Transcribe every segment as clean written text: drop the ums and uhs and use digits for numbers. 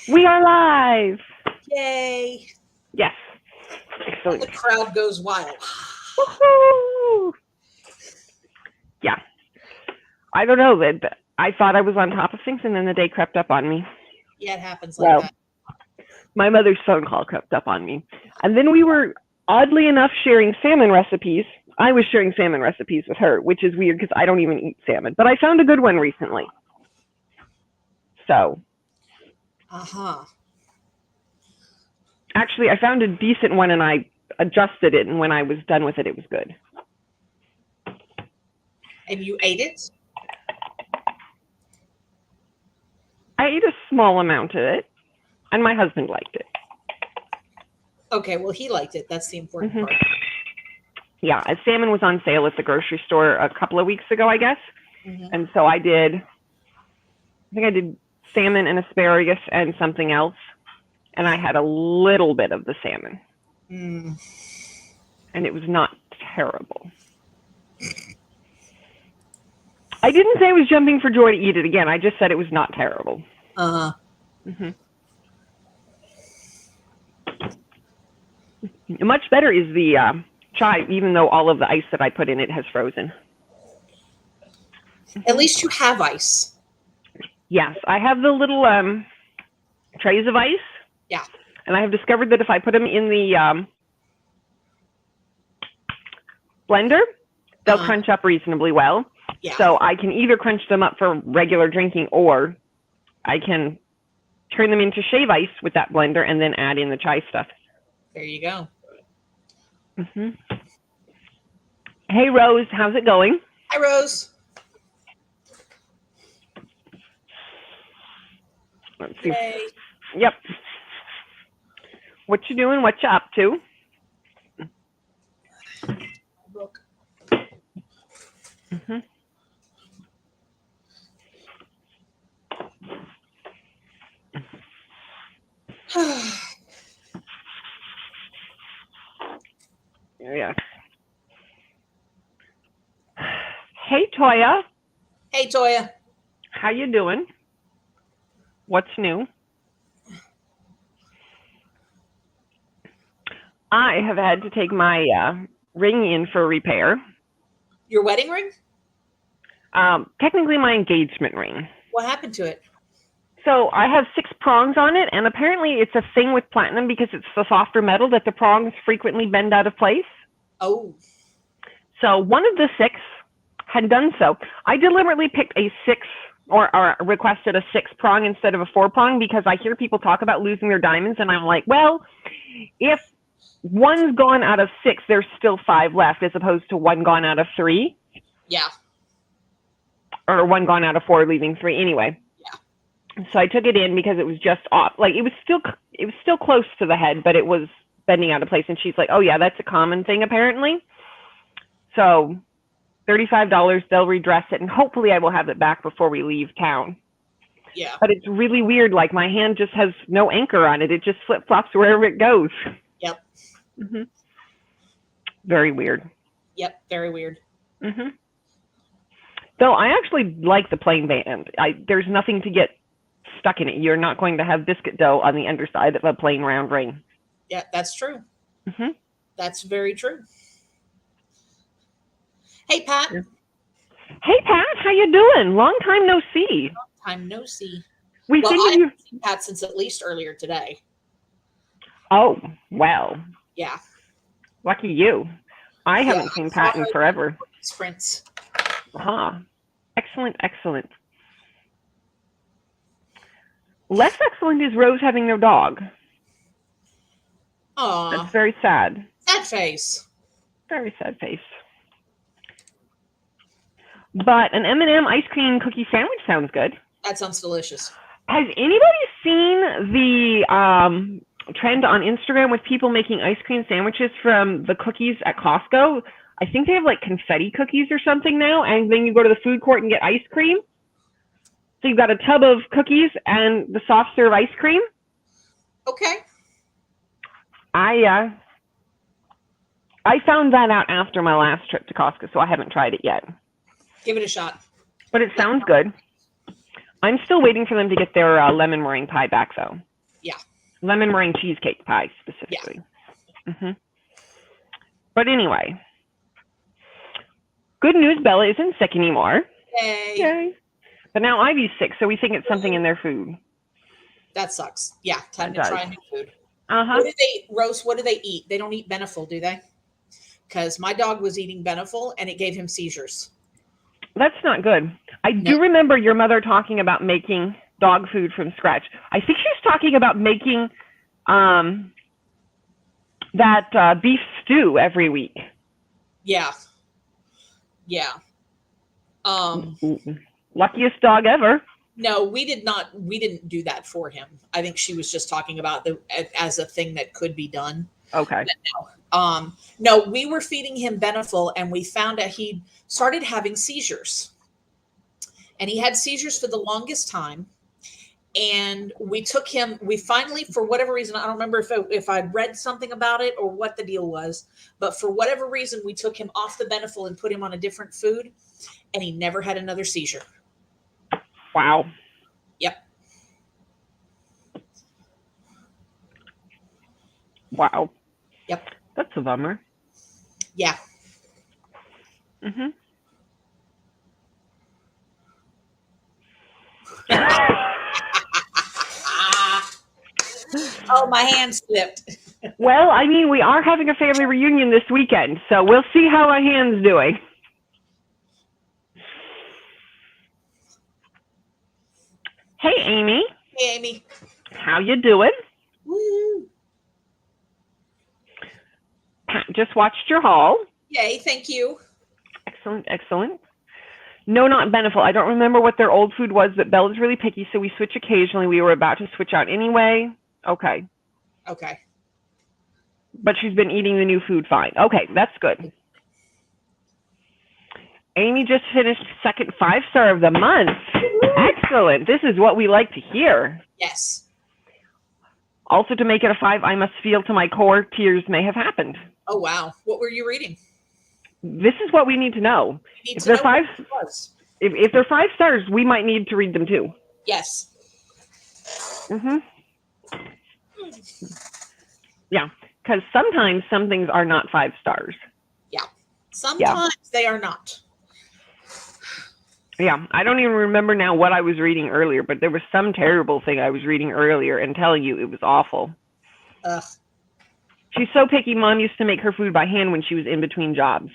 We are live. Yay. Yes. And the crowd goes wild. Woohoo! Yeah. I don't know. I thought I was on top of things, and then the day crept up on me. Yeah, it happens like that. My mother's phone call crept up on me. And then we were, oddly enough, sharing salmon recipes. I was sharing salmon recipes with her, which is weird because I don't even eat salmon. But I found a good one recently. So. Uh-huh. Actually, I found a decent one, and I adjusted it, and when I was done with it, it was good. And you ate it? I ate a small amount of it, and my husband liked it. Okay, well, he liked it. That's the important part. Yeah, salmon was on sale at the grocery store a couple of weeks ago, I guess. And so I think I did salmon and asparagus and something else. And I had a little bit of the salmon. And it was not terrible. I didn't say I was jumping for joy to eat it again. I just said it was not terrible. Much better is the chai, even though all of the ice that I put in it has frozen. At least you have ice. Yes, I have the little trays of ice. Yeah. And I have discovered that if I put them in the blender, they'll crunch up reasonably well. Yeah. So I can either crunch them up for regular drinking, or I can turn them into shave ice with that blender and then add in the chai stuff. There you go. Hey, Rose, how's it going? Hi, Rose. Let's see. Yay. Yep. What you doing? What you up to? Look. Yeah. Hey, Toya. Hey, Toya. How you doing? What's new? I have had to take my ring in for repair. Your wedding ring? Technically my engagement ring. What happened to it? So I have 6 prongs on it, and apparently it's a thing with platinum because it's the softer metal that the prongs frequently bend out of place. Oh. So one of the 6 had done so. I deliberately picked a 6 or requested a 6 prong instead of a 4 prong because I hear people talk about losing their diamonds, and I'm like, well, if one's gone out of 6, there's still 5 left, as opposed to 1 gone out of 3. Yeah. Or 1 gone out of 4, leaving 3 anyway. Yeah. So I took it in because it was just off. Like, it was still close to the head, but it was bending out of place. And she's like, oh yeah, that's a common thing apparently. So $35, they'll redress it, and hopefully I will have it back before we leave town. Yeah. But it's really weird. Like, my hand just has no anchor on it. It just flip-flops wherever it goes. Yep. Very weird. Yep. Very weird. So I actually like the plain band. There's nothing to get stuck in it. You're not going to have biscuit dough on the underside of a plain round ring. Yeah, that's true. That's very true. Hey, Pat. Hey, Pat. How you doing? Long time no see. Long time no see. I haven't seen Pat since at least earlier today. Oh, well. Yeah. Lucky you. I haven't seen Pat in forever. Sprints. Excellent, excellent. Less excellent is Rose having no dog. Aw. That's very sad. Sad face. Very sad face. But an M&M ice cream cookie sandwich sounds good. That sounds delicious. Has anybody seen the trend on Instagram with people making ice cream sandwiches from the cookies at Costco? I think they have like confetti cookies or something now, and then you go to the food court and get ice cream. So you've got a tub of cookies and the soft serve ice cream. Okay. I found that out after my last trip to Costco, so I haven't tried it yet. Give it a shot. But it sounds good. I'm still waiting for them to get their lemon meringue pie back, though. Yeah. Lemon meringue cheesecake pie specifically. Yeah. But anyway, good news, Bella isn't sick anymore. Yay. Yay. But now Ivy's sick, so we think it's something in their food. That sucks. Yeah, time to try new food. Uh-huh. What do they eat? They don't eat Beneful, do they? Because my dog was eating Beneful and it gave him seizures. That's not good. I do remember your mother talking about making dog food from scratch. I think she was talking about making that beef stew every week. Yeah. Yeah. Luckiest dog ever. No, we didn't do that for him. I think she was just talking about as a thing that could be done. Okay. No, we were feeding him Beneful and we found out he started having seizures. And he had seizures for the longest time. And we finally, for whatever reason, I don't remember if I read something about it or what the deal was, but for whatever reason, we took him off the Beneful and put him on a different food, and he never had another seizure. Wow. Yep. Wow. Yep. That's a bummer. Yeah. Oh, my hand slipped. Well, I mean, we are having a family reunion this weekend, so we'll see how our hand's doing. Hey, Amy. Hey, Amy. How you doing? Woo. Just watched your haul. Yay, thank you. Excellent, excellent. No, not Beneful. I don't remember what their old food was, but Bella's really picky, so we switch occasionally. We were about to switch out anyway. Okay. Okay. But she's been eating the new food fine. Okay, that's good. Amy just finished second 5-star of the month. Excellent. This is what we like to hear. Yes. Also, to make it a 5, I must feel to my core tears may have happened. Oh, wow. What were you reading? This is what we need to know. If they're 5 stars, we might need to read them too. Yes. Yeah, because sometimes some things are not 5 stars. Yeah. Sometimes they are not. Yeah, I don't even remember now what I was reading earlier, but there was some terrible thing I was reading earlier and telling you it was awful. Ugh. She's so picky. Mom used to make her food by hand when she was in between jobs.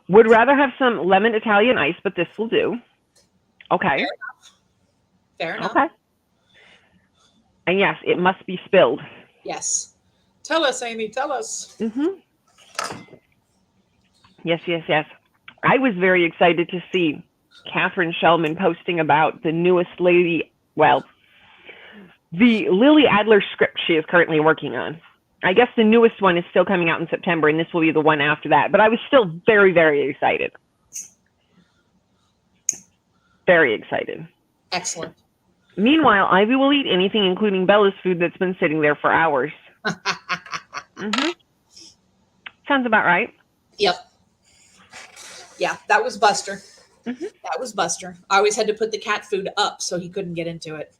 Would rather have some lemon Italian ice, but this will do. Okay. Fair enough. Okay. And yes, it must be spilled. Yes. Tell us, Amy. Tell us. Yes, yes, yes. I was very excited to see Catherine Shellman posting about the newest the Lily Adler script she is currently working on. I guess the newest one is still coming out in September, and this will be the one after that. But I was still very, very excited. Very excited. Excellent. Meanwhile, Ivy will eat anything, including Bella's food that's been sitting there for hours. Sounds about right. Yep. Yeah, that was Buster. That was Buster. I always had to put the cat food up so he couldn't get into it.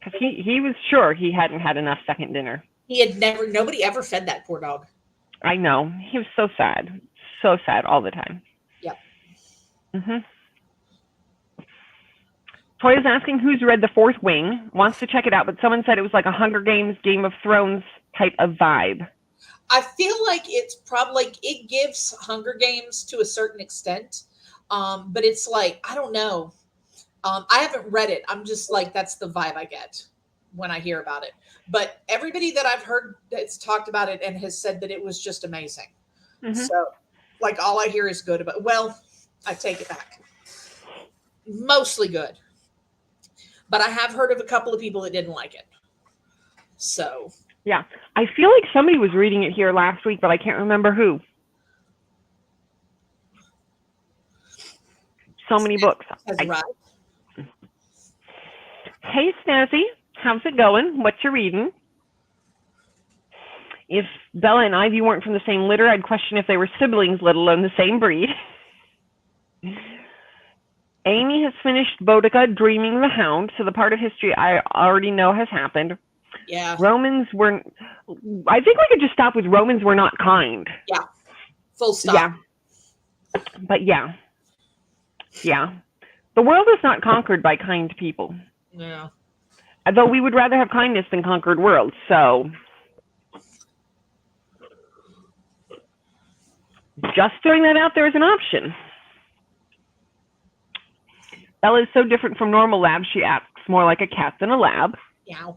Because he was sure he hadn't had enough second dinner. Nobody ever fed that poor dog. I know. He was so sad. So sad all the time. Yep. Toy is asking who's read The Fourth Wing, wants to check it out, but someone said it was like a Hunger Games, Game of Thrones type of vibe. I feel like it's probably, it gives Hunger Games to a certain extent, but it's like, I don't know. I haven't read it. I'm just like, that's the vibe I get when I hear about it. But everybody that I've heard that's talked about it and has said that it was just amazing. So, like, all I hear is good about it. Well, I take it back. Mostly good. But I have heard of a couple of people that didn't like it. So. Yeah. I feel like somebody was reading it here last week, but I can't remember who. So many books. Hey, Snazzy. How's it going? What you reading? If Bella and Ivy weren't from the same litter, I'd question if they were siblings, let alone the same breed. Amy has finished Boudica, Dreaming the Hound, so the part of history I already know has happened. Yeah. Romans were, I think we could just stop with Romans were not kind. Yeah. Full stop. Yeah. But yeah. Yeah. The world is not conquered by kind people. Yeah. Though we would rather have kindness than conquered worlds, so just throwing that out there as an option. Bella is so different from normal labs, she acts more like a cat than a lab. Yeah.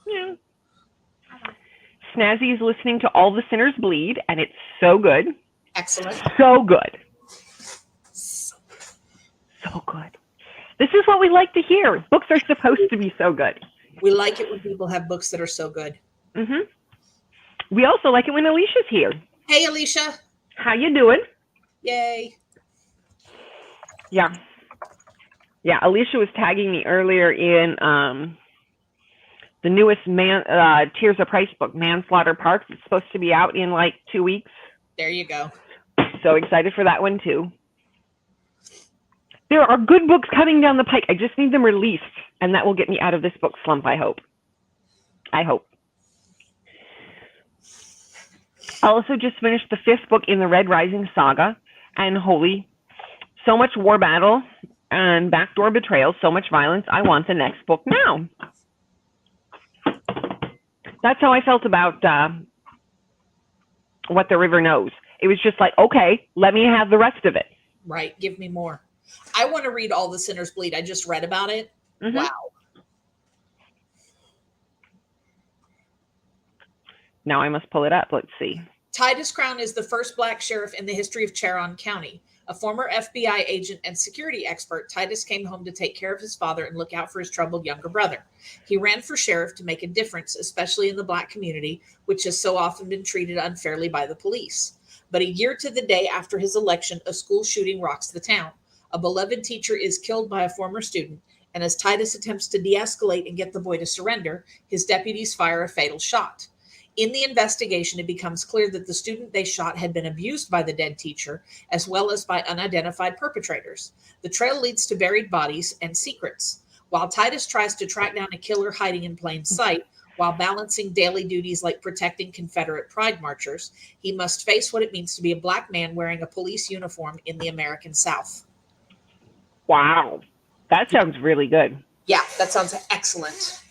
Yeah. Snazzy is listening to All the Sinners Bleed, and it's so good. Excellent. So good. So good. This is what we like to hear. Books are supposed to be so good. We like it when people have books that are so good. Mm-hmm. We also like it when Alicia's here. Hey, Alicia. How you doing? Yay. Yeah. Yeah, Alicia was tagging me earlier in the newest Tears of Price book, Manslaughter Park. It's supposed to be out in like 2 weeks. There you go. So excited for that one too. There are good books coming down the pike. I just need them released, and that will get me out of this book slump, I hope. I hope. I also just finished the 5th book in the Red Rising saga, and holy, so much war battle and backdoor betrayal, so much violence. I want the next book now. That's how I felt about What the River Knows. It was just like, okay, let me have the rest of it. Right. Give me more. I want to read All the Sinners Bleed. I just read about it. Mm-hmm. Wow. Now I must pull it up. Let's see. Titus Crown is the first Black sheriff in the history of Charon County. A former FBI agent and security expert, Titus came home to take care of his father and look out for his troubled younger brother. He ran for sheriff to make a difference, especially in the Black community, which has so often been treated unfairly by the police. But a year to the day after his election, a school shooting rocks the town. A beloved teacher is killed by a former student, and as Titus attempts to de-escalate and get the boy to surrender, his deputies fire a fatal shot. In the investigation, it becomes clear that the student they shot had been abused by the dead teacher, as well as by unidentified perpetrators. The trail leads to buried bodies and secrets. While Titus tries to track down a killer hiding in plain sight, while balancing daily duties like protecting Confederate pride marchers, he must face what it means to be a Black man wearing a police uniform in the American South. Wow. That sounds really good. Yeah, that sounds excellent.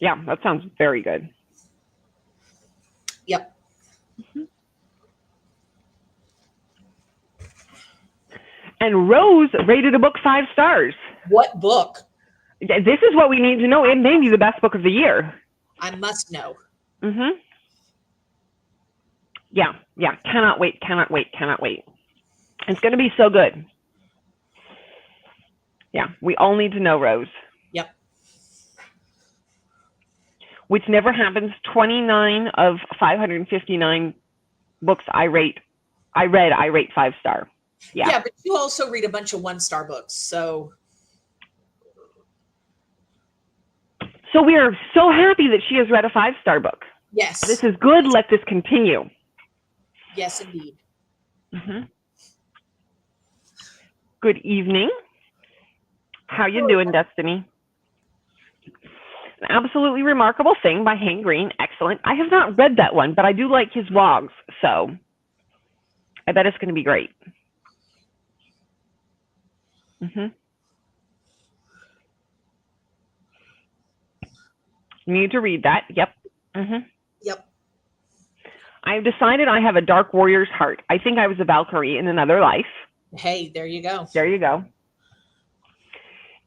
Yeah, that sounds very good. Yep. Mm-hmm. And Rose rated a book 5 stars. What book? This is what we need to know. It may be the best book of the year. I must know. Mm-hmm. Yeah. Cannot wait. It's going to be so good. Yeah, we all need to know, Rose. Yep. Which never happens. 29 of 559 books I read 5-star. Yeah, but you also read a bunch of 1-star books, so we are so happy that she has read a 5-star book. Yes. This is good. Let this continue. Yes, indeed. Mm-hmm. Good evening. How you doing, Destiny? An Absolutely Remarkable Thing by Hank Green. Excellent. I have not read that one, but I do like his vlogs, so I bet it's going to be great. Mm-hmm. Need to read that. Yep. Mm-hmm. Yep. I've decided I have a dark warrior's heart. I think I was a Valkyrie in another life. Hey, there you go. There you go.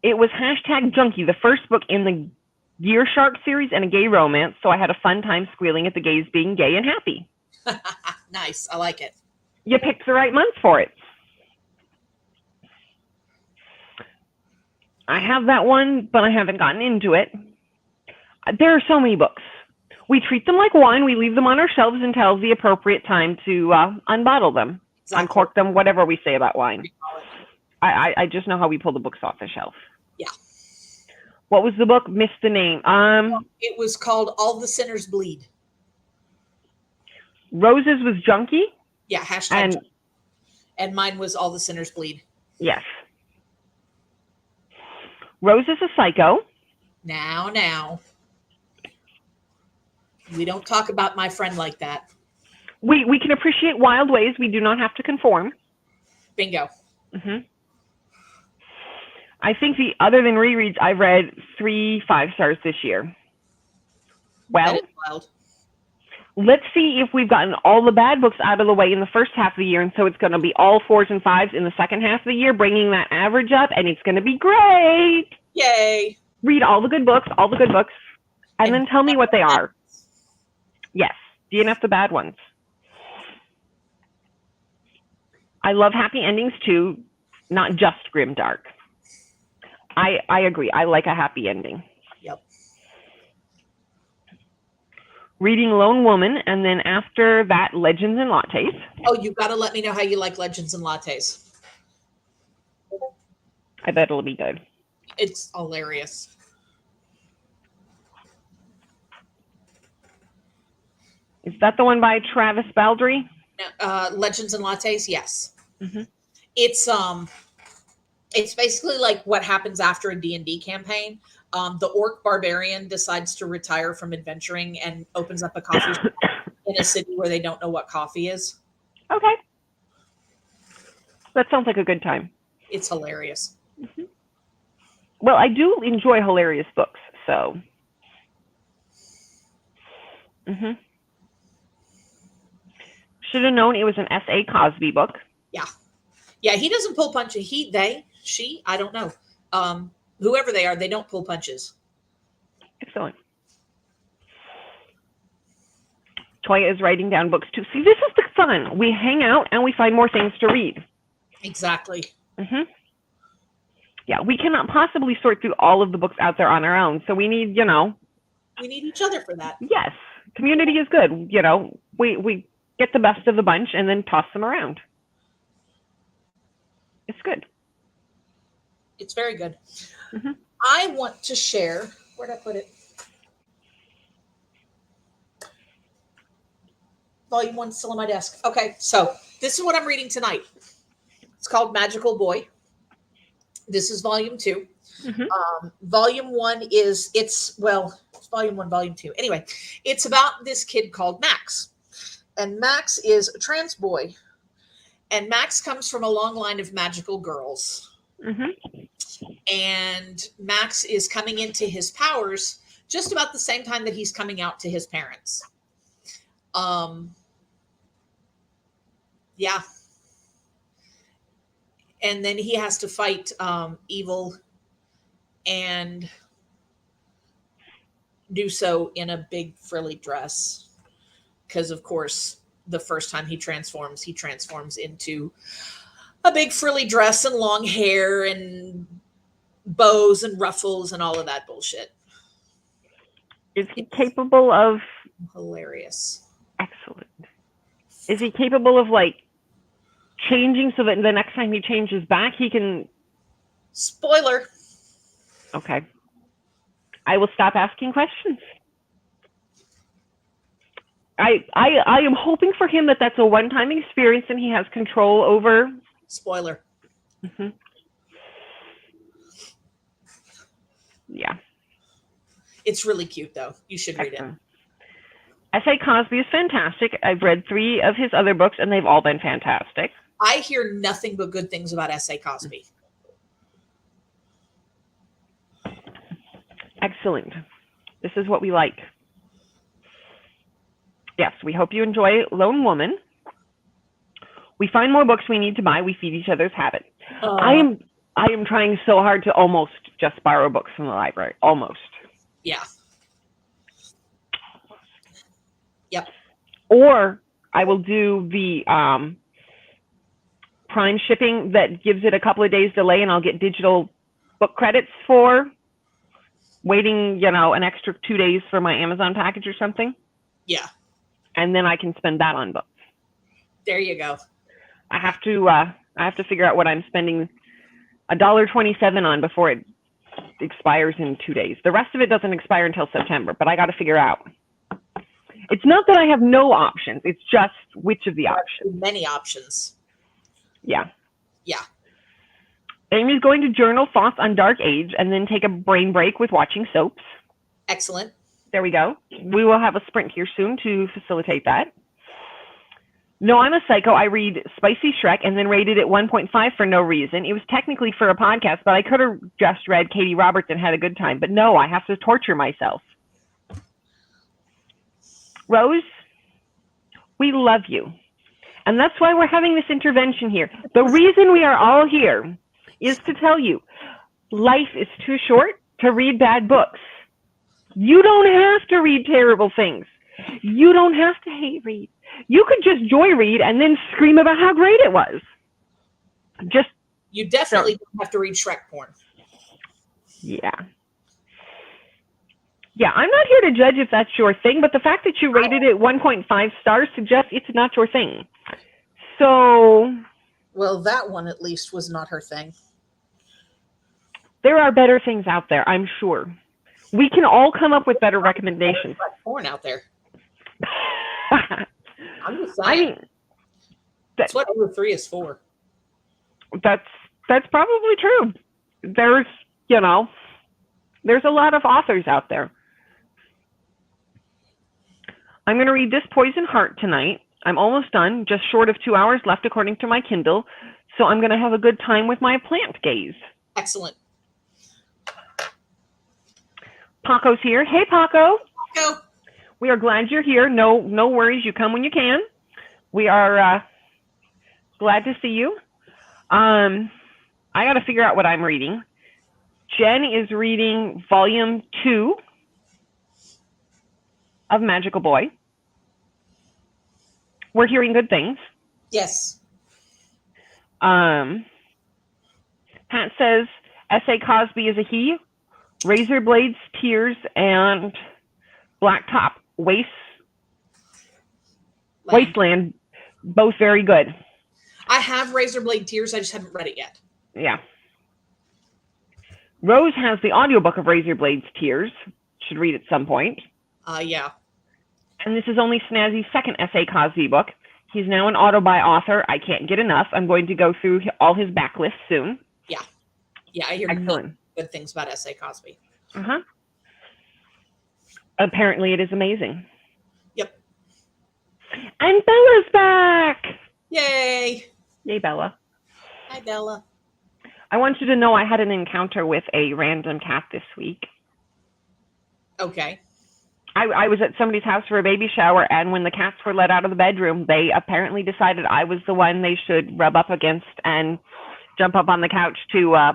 It was #Junkie, the first book in the Gear Shark series and a gay romance, so I had a fun time squealing at the gays being gay and happy. Nice. I like it. You picked the right month for it. I have that one, but I haven't gotten into it. There are so many books. We treat them like wine. We leave them on our shelves until the appropriate time to unbottle them, exactly. Uncork them, whatever we say about wine. I just know how we pull the books off the shelf. Yeah. What was the book? Missed the name. It was called All the Sinners Bleed. Roses was Junkie? Yeah, #. And mine was All the Sinners Bleed. Yes. Rose is a Psycho. Now. We don't talk about my friend like that. We can appreciate wild ways. We do not have to conform. Bingo. I think other than rereads, I've read 3 5-stars this year. Well, that is wild. Let's see if we've gotten all the bad books out of the way in the first half of the year, and so it's going to be all 4s and 5s in the second half of the year, bringing that average up, and it's going to be great. Yay. Read all the good books, and then tell me what they are. Yes, DNF the bad ones. I love happy endings too, not just grimdark. I agree. I like a happy ending. Yep. Reading Lone Woman, and then after that, Legends and Lattes. Oh, you got to let me know how you like Legends and Lattes. I bet it'll be good. It's hilarious. Is that the one by Travis Baldry? Legends and Lattes, yes. It's basically like what happens after a D&D campaign. The orc barbarian decides to retire from adventuring and opens up a coffee shop in a city where they don't know what coffee is. Okay. That sounds like a good time. It's hilarious. Well, I do enjoy hilarious books, so. Should have known it was an S.A. Cosby book. Yeah, he doesn't pull punches. She, I don't know. Whoever they are, they don't pull punches. Excellent. Toya is writing down books too. See, this is the fun. We hang out and we find more things to read. Exactly. Yeah, we cannot possibly sort through all of the books out there on our own. So we need, we need each other for that. Yes. Community is good. We get the best of the bunch and then toss them around. It's good. It's very good. I want to share. Where'd I put it? Volume 1 still on my desk. Okay, so this is what I'm reading tonight. It's called Magical Boy. This is volume 2. Volume 1 it's volume 1, volume 2. Anyway, it's about this kid called Max. And Max is a trans boy. And Max comes from a long line of magical girls. And Max is coming into his powers just about the same time that he's coming out to his parents. Yeah. And then he has to fight evil and do so in a big frilly dress. Because, of course, the first time he transforms into a big frilly dress and long hair and bows and ruffles and all of that bullshit. Is he capable of... Hilarious. Excellent. Is he capable of, changing so that the next time he changes back, he can... Spoiler. Okay. I will stop asking questions. I am hoping for him that that's a one-time experience and he has control over... Spoiler. Yeah. It's really cute, though. You should read it. S.A. Cosby is fantastic. I've read 3 of his other books, and they've all been fantastic. I hear nothing but good things about S.A. Cosby. Excellent. This is what we like. Yes, we hope you enjoy Lone Woman. We find more books we need to buy. We feed each other's habit. I am trying so hard to almost just borrow books from the library. Almost. Yeah. Yep. Or I will do the Prime shipping that gives it a couple of days delay, and I'll get digital book credits for waiting, an extra 2 days for my Amazon package or something. Yeah. And then I can spend that on books. There you go. I have to figure out what I'm spending $1.27 on before it expires in 2 days. The rest of it doesn't expire until September, but I got to figure out. It's not that I have no options. It's just which of the options. Many options. Yeah. Yeah. Amy's going to journal thoughts on Dark Age and then take a brain break with watching soaps. Excellent. There we go. We will have a sprint here soon to facilitate that. No, I'm a psycho. I read Spicy Shrek and then rated it 1.5 for no reason. It was technically for a podcast, but I could have just read Katie Roberts and had a good time. But no, I have to torture myself. Rose, we love you. And that's why we're having this intervention here. The reason we are all here is to tell you, life is too short to read bad books. You don't have to read terrible things. You don't have to hate read. You could just joy read and then scream about how great it was. You definitely don't have to read Shrek porn. Yeah. Yeah, I'm not here to judge if that's your thing, but the fact that you rated it 1.5 stars suggests it's not your thing. So... Well, that one at least was not her thing. There are better things out there, I'm sure. We can all come up with better recommendations. Porn out there. I'm just saying. I mean, that's what over 3 is for. That's probably true. There's a lot of authors out there. I'm going to read This Poison Heart tonight. I'm almost done, just short of 2 hours left according to my Kindle. So I'm going to have a good time with my plant gaze. Excellent. Paco's here. Hey, Paco. Paco. We are glad you're here. No worries. You come when you can. We are glad to see you. I got to figure out what I'm reading. Jen is reading volume 2 of Magical Boy. We're hearing good things. Yes. Pat says S.A. Cosby is a he. Razor Blades, Tears, and Blacktop Wasteland, both very good. I have Razor Blade Tears. I just haven't read it yet. Yeah. Rose has the audiobook of Razor Blades Tears. Should read at some point. Yeah. And this is only Snazzy's second S.A. Cosby book. He's now an autobi author. I can't get enough. I'm going to go through all his backlists soon. Yeah. Yeah, I hear good things about S.A. Cosby. Uh-huh. Apparently it is amazing. Yep. And Bella's back! Yay! Yay, Bella. Hi, Bella. I want you to know I had an encounter with a random cat this week. Okay. I was at somebody's house for a baby shower, and when the cats were let out of the bedroom, they apparently decided I was the one they should rub up against and jump up on the couch to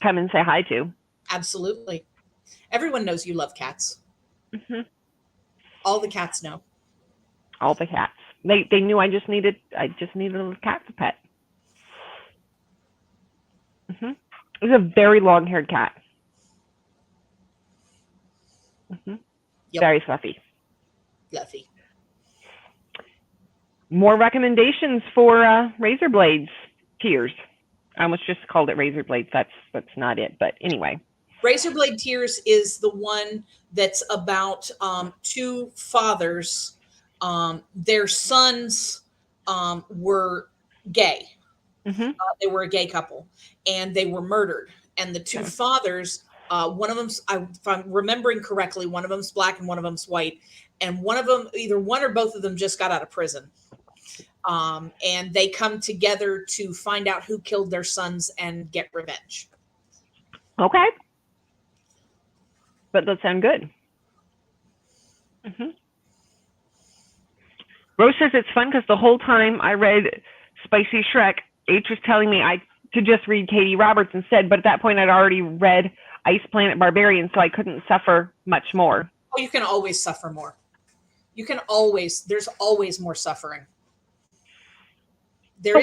come and say hi to. Absolutely. Everyone knows you love cats. Mm-hmm. All the cats know. All the cats. They knew I just needed a cat to pet. Mm-hmm. It was a very long-haired cat. Mm-hmm. Yep. Very fluffy. Fluffy. More recommendations for Razor Blades Tears. I almost just called it Razor Blades. That's not it. But anyway. Razor Blade Tears is the one that's about 2 fathers. Their sons were gay. Mm-hmm. They were a gay couple, and they were murdered. And the 2 fathers, one of them, if I'm remembering correctly, one of them's black and one of them's white. And one of them, either one or both of them, just got out of prison. And they come together to find out who killed their sons and get revenge. Okay. But that sounds good. Mm-hmm. Rose says it's fun because the whole time I read Spicy Shrek, H was telling me to just read Katie Roberts instead, but at that point I'd already read Ice Planet Barbarian, so I couldn't suffer much more. Oh, you can always suffer more. There's always more suffering. There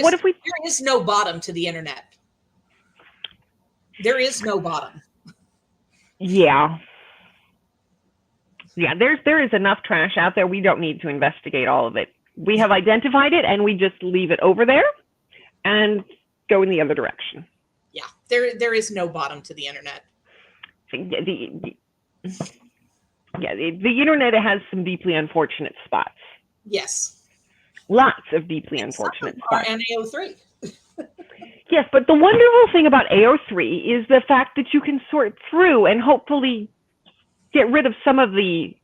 is no bottom to the internet. There is no bottom. Yeah. Yeah, there is enough trash out there. We don't need to investigate all of it. We have identified it, and we just leave it over there and go in the other direction. Yeah, there is no bottom to the internet. The internet has some deeply unfortunate spots. Yes. Lots of deeply unfortunate spots. NAO3. Yes, but the wonderful thing about AO3 is the fact that you can sort through and hopefully get rid of some of the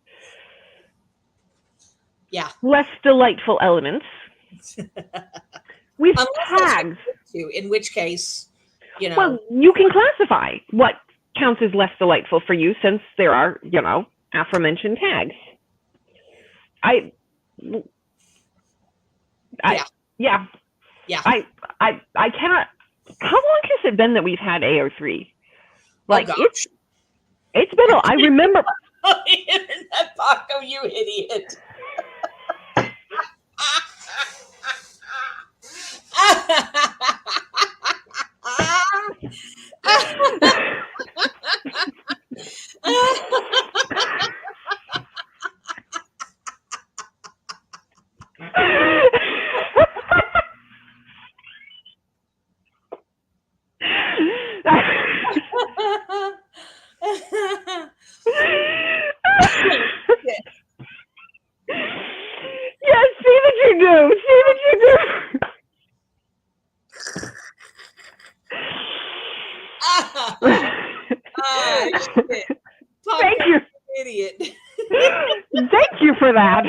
less delightful elements with tags. In which case, you know. Well, you can classify what counts as less delightful for you since there are, you know, aforementioned tags. I cannot. How long has it been that we've had AO3? Like it's been. I remember. Internet, Paco, you idiot. Yes, see what you do. See what you do. Shit. Thank you. Idiot. Thank you for that.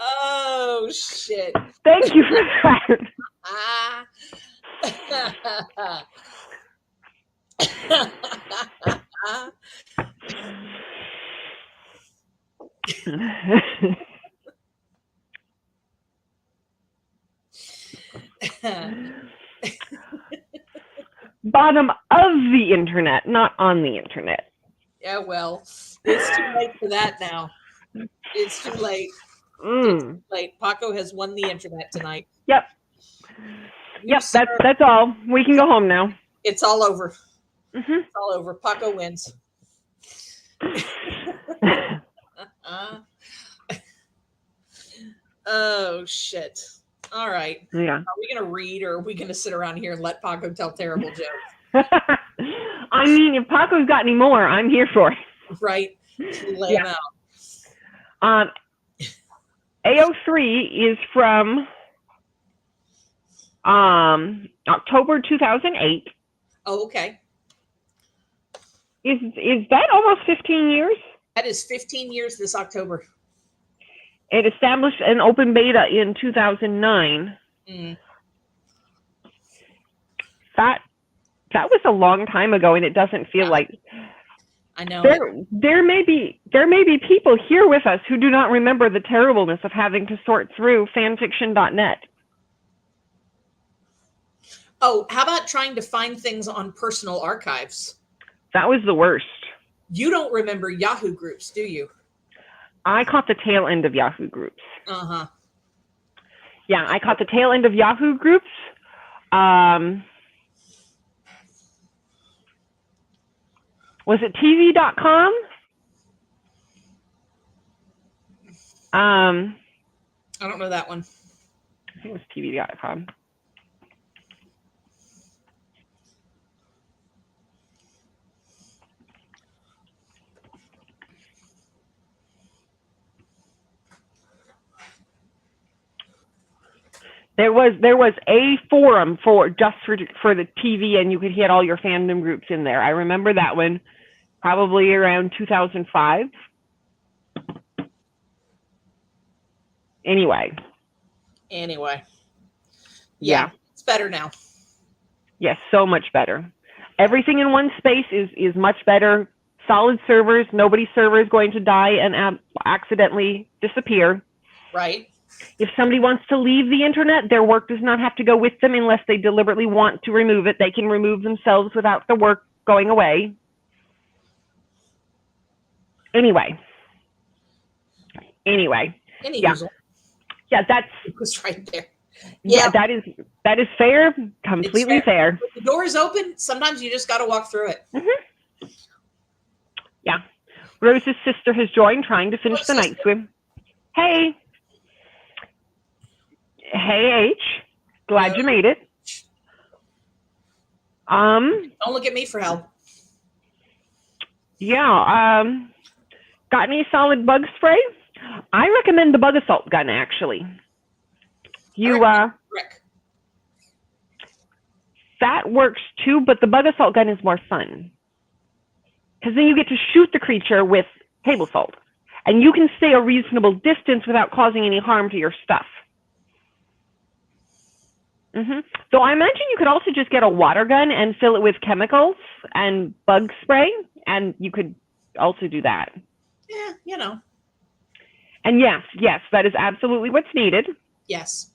Oh, shit. Thank you for that. Bottom of the internet, not on the internet. Yeah, well, it's too late for that now. It's too late. It's too late. Paco has won the internet tonight. Yep. Yep, that's all. We can go home now. It's all over. It's all over. Paco wins. Oh, shit. All right. Yeah. Are we going to read or are we going to sit around here and let Paco tell terrible jokes? I mean, if Paco's got any more, I'm here for it. Right. Lay them out. AO3 is from October 2008. Oh, okay. Is that almost 15 years? That is 15 years this October. It established an open beta in 2009. That was a long time ago, and it doesn't feel like. I know. There may be people here with us who do not remember the terribleness of having to sort through fanfiction.net. Oh, how about trying to find things on personal archives? That was the worst. You don't remember Yahoo groups, do you? I caught the tail end of Yahoo groups. Yeah, I caught the tail end of Yahoo groups. Was it TV.com? I don't know that one. I think it was TV.com. There was a forum for the TV, and you could hit all your fandom groups in there. I remember that one, probably around 2005. Anyway. Yeah, it's better now. Yes, so much better. Everything in one space is much better. Solid servers. Nobody's server is going to die and accidentally disappear. Right. If somebody wants to leave the internet, their work does not have to go with them unless they deliberately want to remove it. They can remove themselves without the work going away. Anyway. Yeah, that's it was right there. Yeah, that is fair, completely fair. If the door is open, sometimes you just got to walk through it. Yeah. Rose's sister has joined, trying to finish the night swim. Hey. Hey, H. Glad you made it. Don't look at me for help. Yeah. Got any solid bug spray? I recommend the Bug Assault gun, actually. That works too, but the bug assault gun is more fun. Because then you get to shoot the creature with table salt. And you can stay a reasonable distance without causing any harm to your stuff. So I imagine you could also just get a water gun and fill it with chemicals and bug spray, and you could also do that. Yeah, you know. And yes, that is absolutely what's needed. Yes.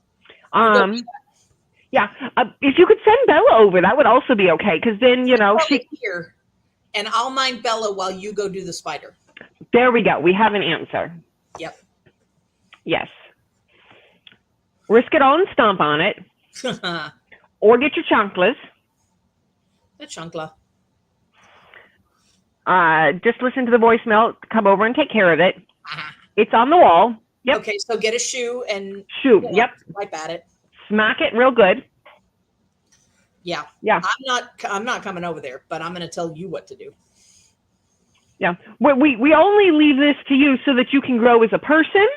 Yeah. If you could send Bella over, that would also be okay, because then, you know, she... Here, and I'll mind Bella while you go do the spider. There we go. We have an answer. Yep. Yes. Risk it all and stomp on it. Or get your chanclas. The chancla. Just listen to the voicemail. Come over and take care of it. It's on the wall. Yep. Okay, so get a shoe and shoe. Yep. Wipe at it. Smack it real good. Yeah. Yeah. I'm not coming over there, but I'm going to tell you what to do. Yeah. We only leave this to you so that you can grow as a person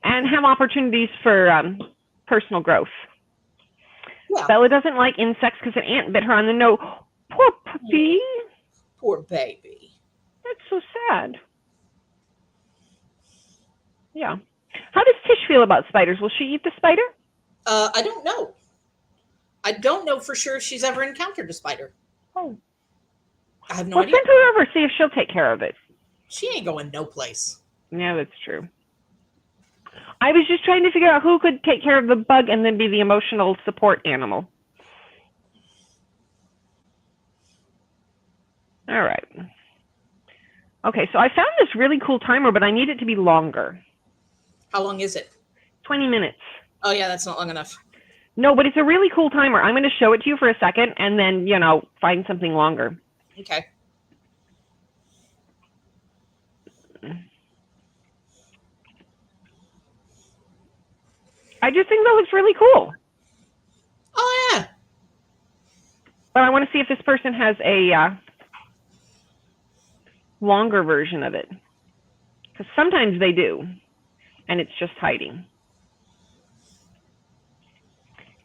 and have opportunities for personal growth. Yeah. Bella doesn't like insects because an ant bit her on the nose. Poor puppy. Poor baby. That's so sad. Yeah. How does Tish feel about spiders? Will she eat the spider? I don't know. I don't know for sure if she's ever encountered a spider. Oh. I have no idea. Send her over, see if she'll take care of it. She ain't going no place. Yeah, that's true. I was just trying to figure out who could take care of the bug and then be the emotional support animal. All right. Okay, so I found this really cool timer, but I need it to be longer. How long is it? 20 minutes. Oh, yeah, that's not long enough. No, but it's a really cool timer. I'm going to show it to you for a second and then, you know, find something longer. Okay. I just think that looks really cool. Oh, yeah. But I want to see if this person has a longer version of it. Because sometimes they do. And it's just hiding.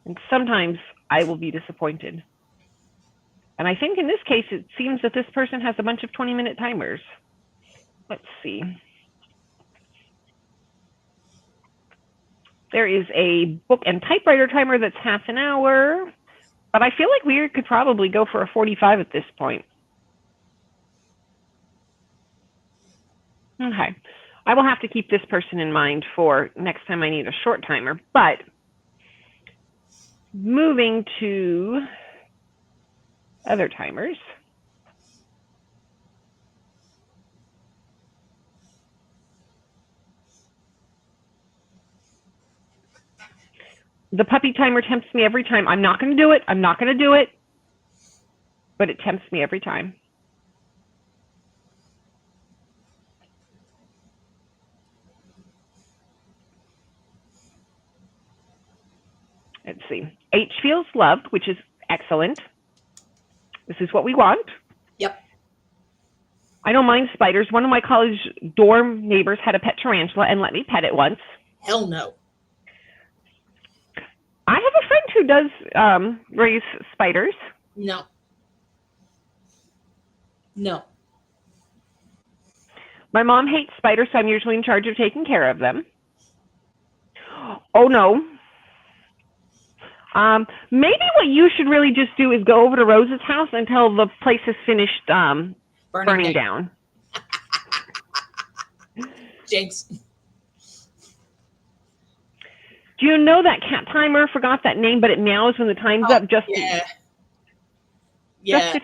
And sometimes I will be disappointed. And I think in this case, it seems that this person has a bunch of 20-minute timers. Let's see. There is a book and typewriter timer that's half an hour. But I feel like we could probably go for a 45 at this point. Okay. I will have to keep this person in mind for next time I need a short timer. But moving to other timers. The puppy timer tempts me every time. I'm not going to do it. I'm not going to do it. But it tempts me every time. Let's see. H feels loved, which is excellent. This is what we want. Yep. I don't mind spiders. One of my college dorm neighbors had a pet tarantula and let me pet it once. Hell no. I have a friend who does raise spiders. No. No. My mom hates spiders, so I'm usually in charge of taking care of them. Oh, no. Maybe what you should really just do is go over to Rose's house until the place is finished burning down. Jinx. Do you know that cat timer? Forgot that name, but it meows when the time's up. Just to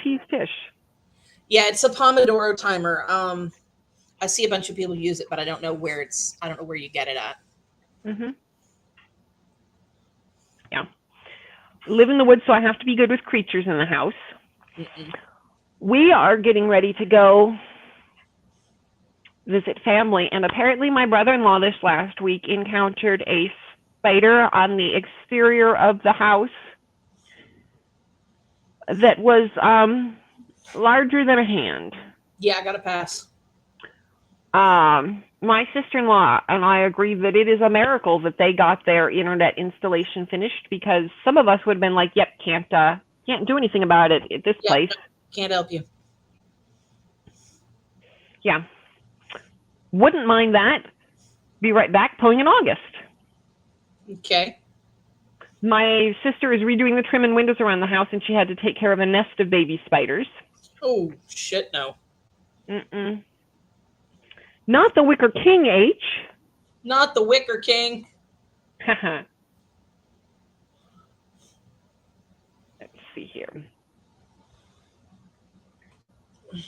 tease Tish. Yeah, it's a Pomodoro timer. I see a bunch of people use it, but I don't know where I don't know where you get it at. Mm-hmm. Yeah. Live in the woods, so I have to be good with creatures in the house. Mm-mm. We are getting ready to go visit family, and apparently my brother-in-law this last week encountered a spider on the exterior of the house that was larger than a hand. Yeah, I got to pass. My sister-in-law and I agree that it is a miracle that they got their internet installation finished, because some of us would have been like, "Yep, can't do anything about it at this place." Can't help you. Yeah, wouldn't mind that. Be right back. Pulling in August. Okay. My sister is redoing the trim and windows around the house, and she had to take care of a nest of baby spiders. Oh shit! No. Mm-mm. Not the Wicker King, H. Not the Wicker King. Let's see here.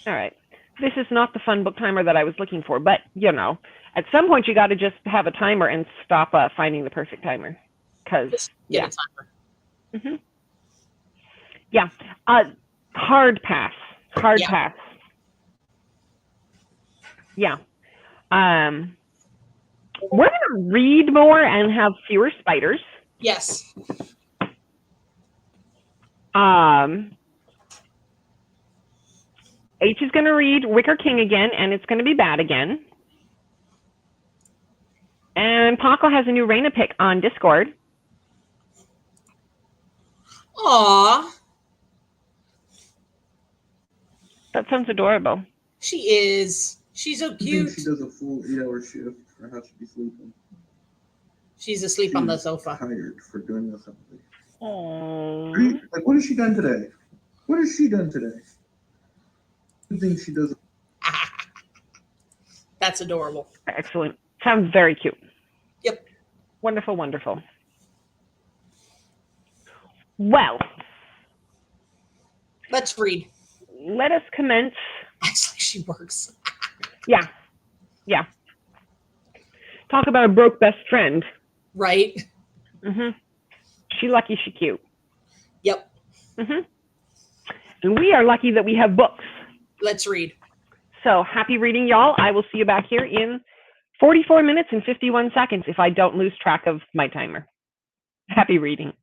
All right. This is not the fun book timer that I was looking for, but, you know, at some point you got to just have a timer and stop finding the perfect timer. Because, Get a timer. Mm-hmm. Yeah. Hard pass. Hard pass. Yeah. We're going to read more and have fewer spiders. Yes. H is going to read Wicker King again, and it's going to be bad again. And Paco has a new Raina pick on Discord. Aww. That sounds adorable. She is. She's so cute. She does a full 8-hour shift for how she'd be sleeping. She's asleep on the sofa. Tired for doing this. Aww. Like, what has she done today? What has she done today? I think she does. That's adorable. Excellent. Sounds very cute. Yep. Wonderful, wonderful. Well, let's read. Let us commence. Actually, she works. Yeah. Talk about a broke best friend. Right. Mm-hmm. She lucky, she cute. Yep. Mm-hmm. And we are lucky that we have books. Let's read. So happy reading, y'all. I will see you back here in 44 minutes and 51 seconds if I don't lose track of my timer. Happy reading.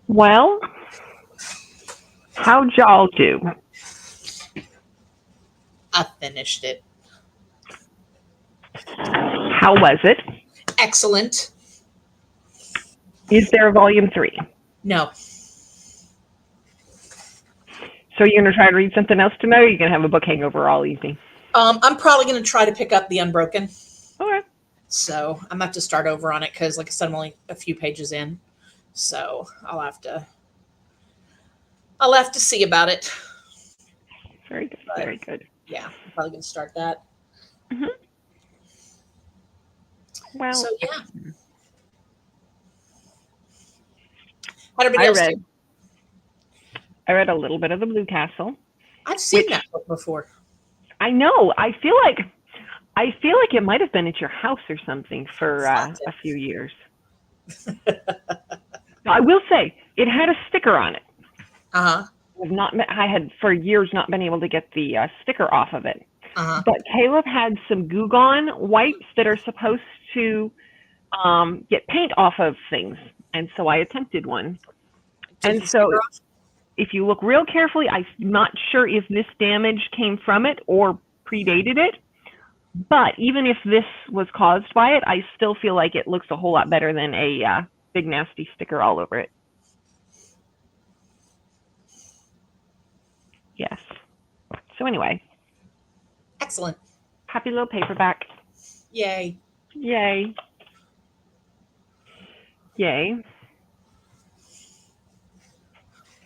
Well, how'd y'all do? I finished it. How was it? Excellent. Is there a volume 3? No. So you're going to try to read something else tonight, or you're going to have a book hangover all evening? I'm probably going to try to pick up The Unbroken. Okay. So I'm going to have to start over on it because, like I said, I'm only a few pages in. So I'll have to see about it. Very good. But, very good. Yeah, I'm probably going to start that. Mm-hmm. Well, so yeah. How did everybody else do? I read a little bit of The Blue Castle. I've seen that book before. I know. I feel like it might have been at your house or something for a few years. I will say it had a sticker on it. I had for years not been able to get the sticker off of it. But Caleb had some Goo Gone wipes that are supposed to get paint off of things, and so I attempted one. And so if you look real carefully, I'm not sure if this damage came from it or predated it, but even if this was caused by it, I still feel like it looks a whole lot better than a big nasty sticker all over it. Yes. So anyway. Excellent. Happy little paperback. Yay. Yay. Yay.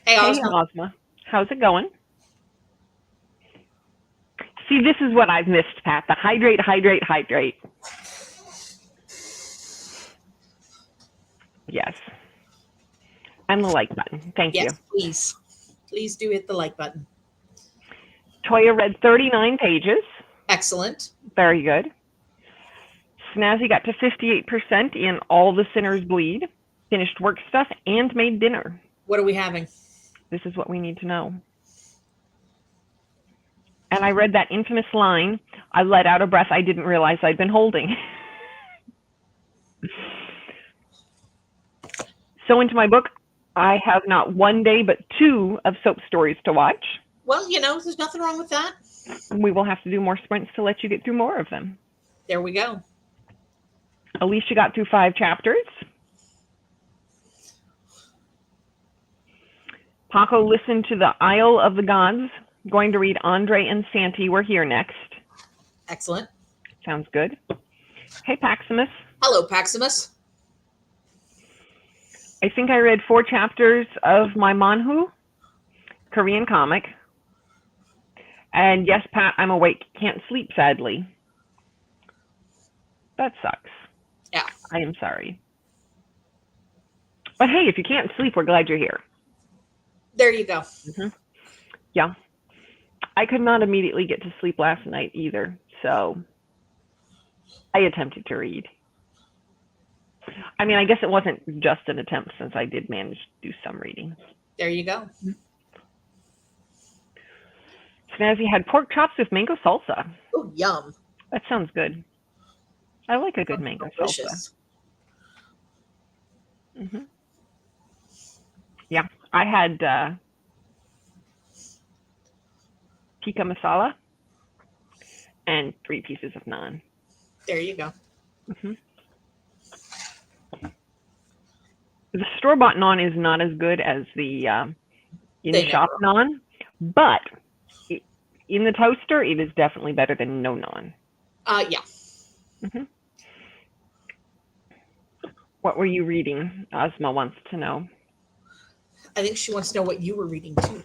Hey, Ozma. How's it going? See, this is what I've missed, Pat. The hydrate, hydrate, hydrate. Yes. And the like button. Thank you. Yes, please. Please do hit the like button. Toya read 39 pages. Excellent. Very good. Snazzy got to 58% in All the Sinners Bleed, finished work stuff, and made dinner. What are we having? This is what we need to know. And I read that infamous line, I let out a breath I didn't realize I'd been holding. So into my book, I have not one day but 2 of soap stories to watch. Well, there's nothing wrong with that. We will have to do more sprints to let you get through more of them. There we go. Alicia got through 5 chapters. Paco listened to The Isle of the Gods. Going to read Andre and Santi We're Here next. Excellent. Sounds good. Hey, Paximus. Hello, Paximus. I think I read 4 chapters of my Manhu, Korean comic. And yes, Pat, I'm awake. Can't sleep, sadly. That sucks. Yeah. I am sorry. But hey, if you can't sleep, we're glad you're here. There you go. Mm-hmm. Yeah. I could not immediately get to sleep last night either, so I attempted to read. I mean, I guess it wasn't just an attempt since I did manage to do some reading. There you go. Snazzy had pork chops with mango salsa. Oh, yum. That sounds good. I like a good mango salsa. Mm-hmm. Yeah, I had tikka masala and 3 pieces of naan. There you go. Mm-hmm. The store-bought naan is not as good as the in-shop naan, but in the toaster, it is definitely better than no naan. Yeah. Mm-hmm. What were you reading? Ozma wants to know. I think she wants to know what you were reading too.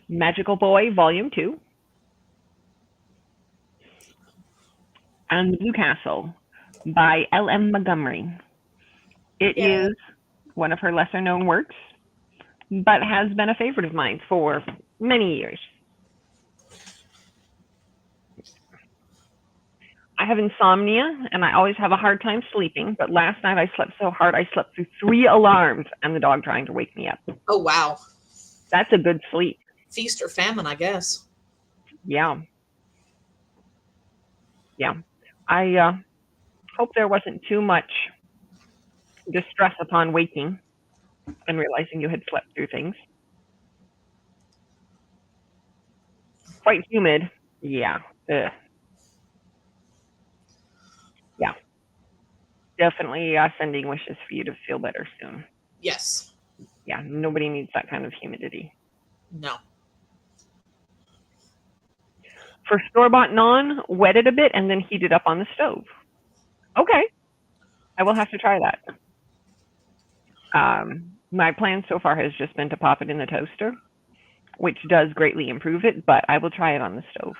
Magical Boy, Volume 2. And The Blue Castle by L.M. Montgomery. It is one of her lesser-known works, but has been a favorite of mine for many years. I have insomnia, and I always have a hard time sleeping, but last night I slept so hard I slept through 3 alarms and the dog trying to wake me up. Oh, wow. That's a good sleep. Feast or famine, I guess. Yeah. Yeah. I hope there wasn't too much distress upon waking. And realizing you had slept through things. Quite humid. Yeah. Ugh. Yeah. Definitely sending wishes for you to feel better soon. Yes. Yeah. Nobody needs that kind of humidity. No. For store-bought naan, wet it a bit and then heat it up on the stove. Okay. I will have to try that. My plan so far has just been to pop it in the toaster, which does greatly improve it, but I will try it on the stove.